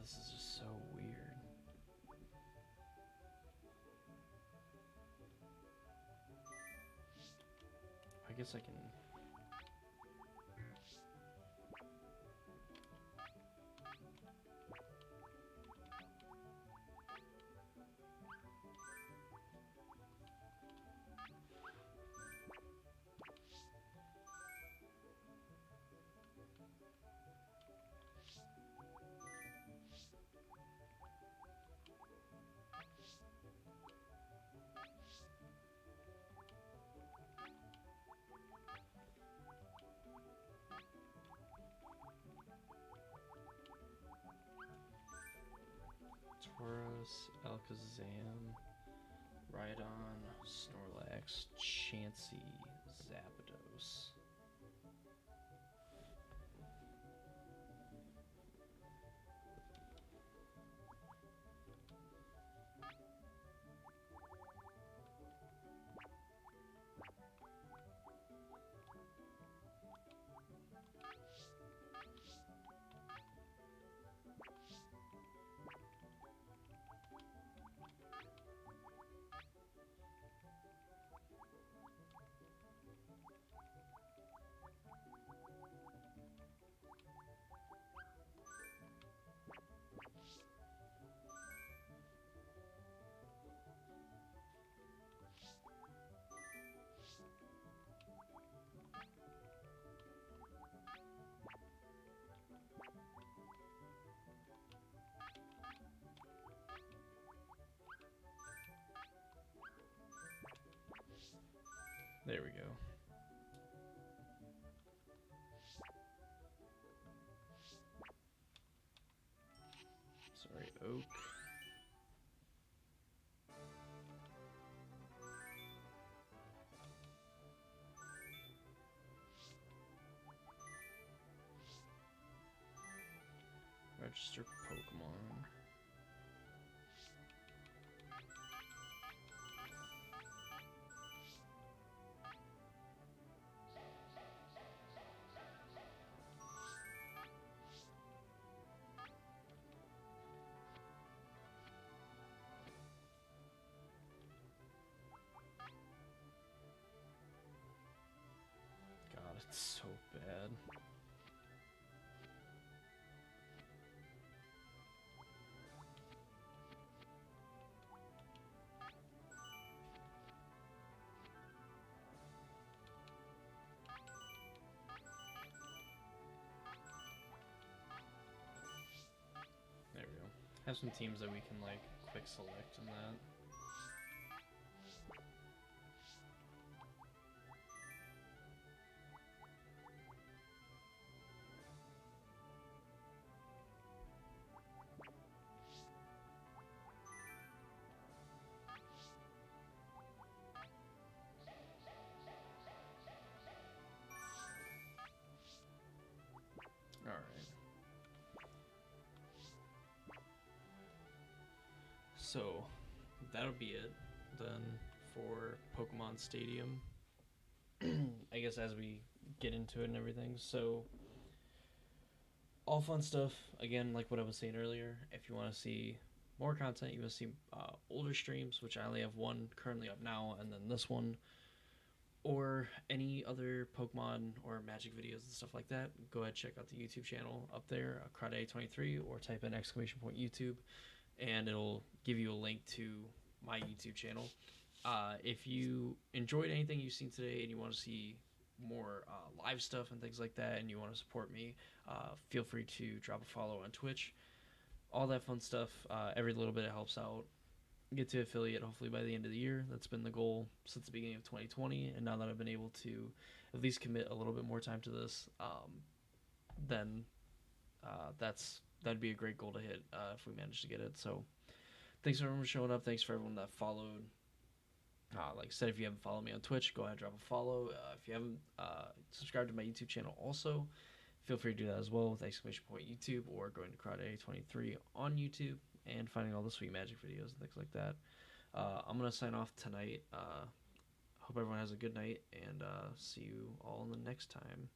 this is just so weird. I guess I can. Tauros, Alakazam, Rhydon, Snorlax, Chansey, Zapdos. There we go. Sorry, Oak. Register Pokemon. God, it's so bad. There we go. Have some teams that we can like quick select in that. All right. So that'll be it then for Pokemon Stadium. I guess as we get into it and everything. So all fun stuff. Again, like what I was saying earlier, if you want to see more content, you want to see older streams, which I only have one currently up now, and then this one, or any other Pokemon or Magic videos and stuff like that, go ahead check out the YouTube channel up there, Crowday23, or type in !YouTube, and it'll give you a link to my YouTube channel. If you enjoyed anything you've seen today and you want to see more live stuff and things like that, and you want to support me, feel free to drop a follow on Twitch. All that fun stuff. Every little bit helps out. Get to affiliate hopefully by the end of the year. That's been the goal since the beginning of 2020, and now that I've been able to at least commit a little bit more time to this, then that'd be a great goal to hit if we manage to get it. So thanks for everyone for showing up. Thanks for everyone that followed. Like I said, if you haven't followed me on Twitch, go ahead and drop a follow. If you haven't subscribed to my YouTube channel also, feel free to do that as well with !YouTube, or going to Crowday23 on YouTube and finding all the sweet magic videos and things like that. I'm going to sign off tonight. Hope everyone has a good night, and see you all in the next time.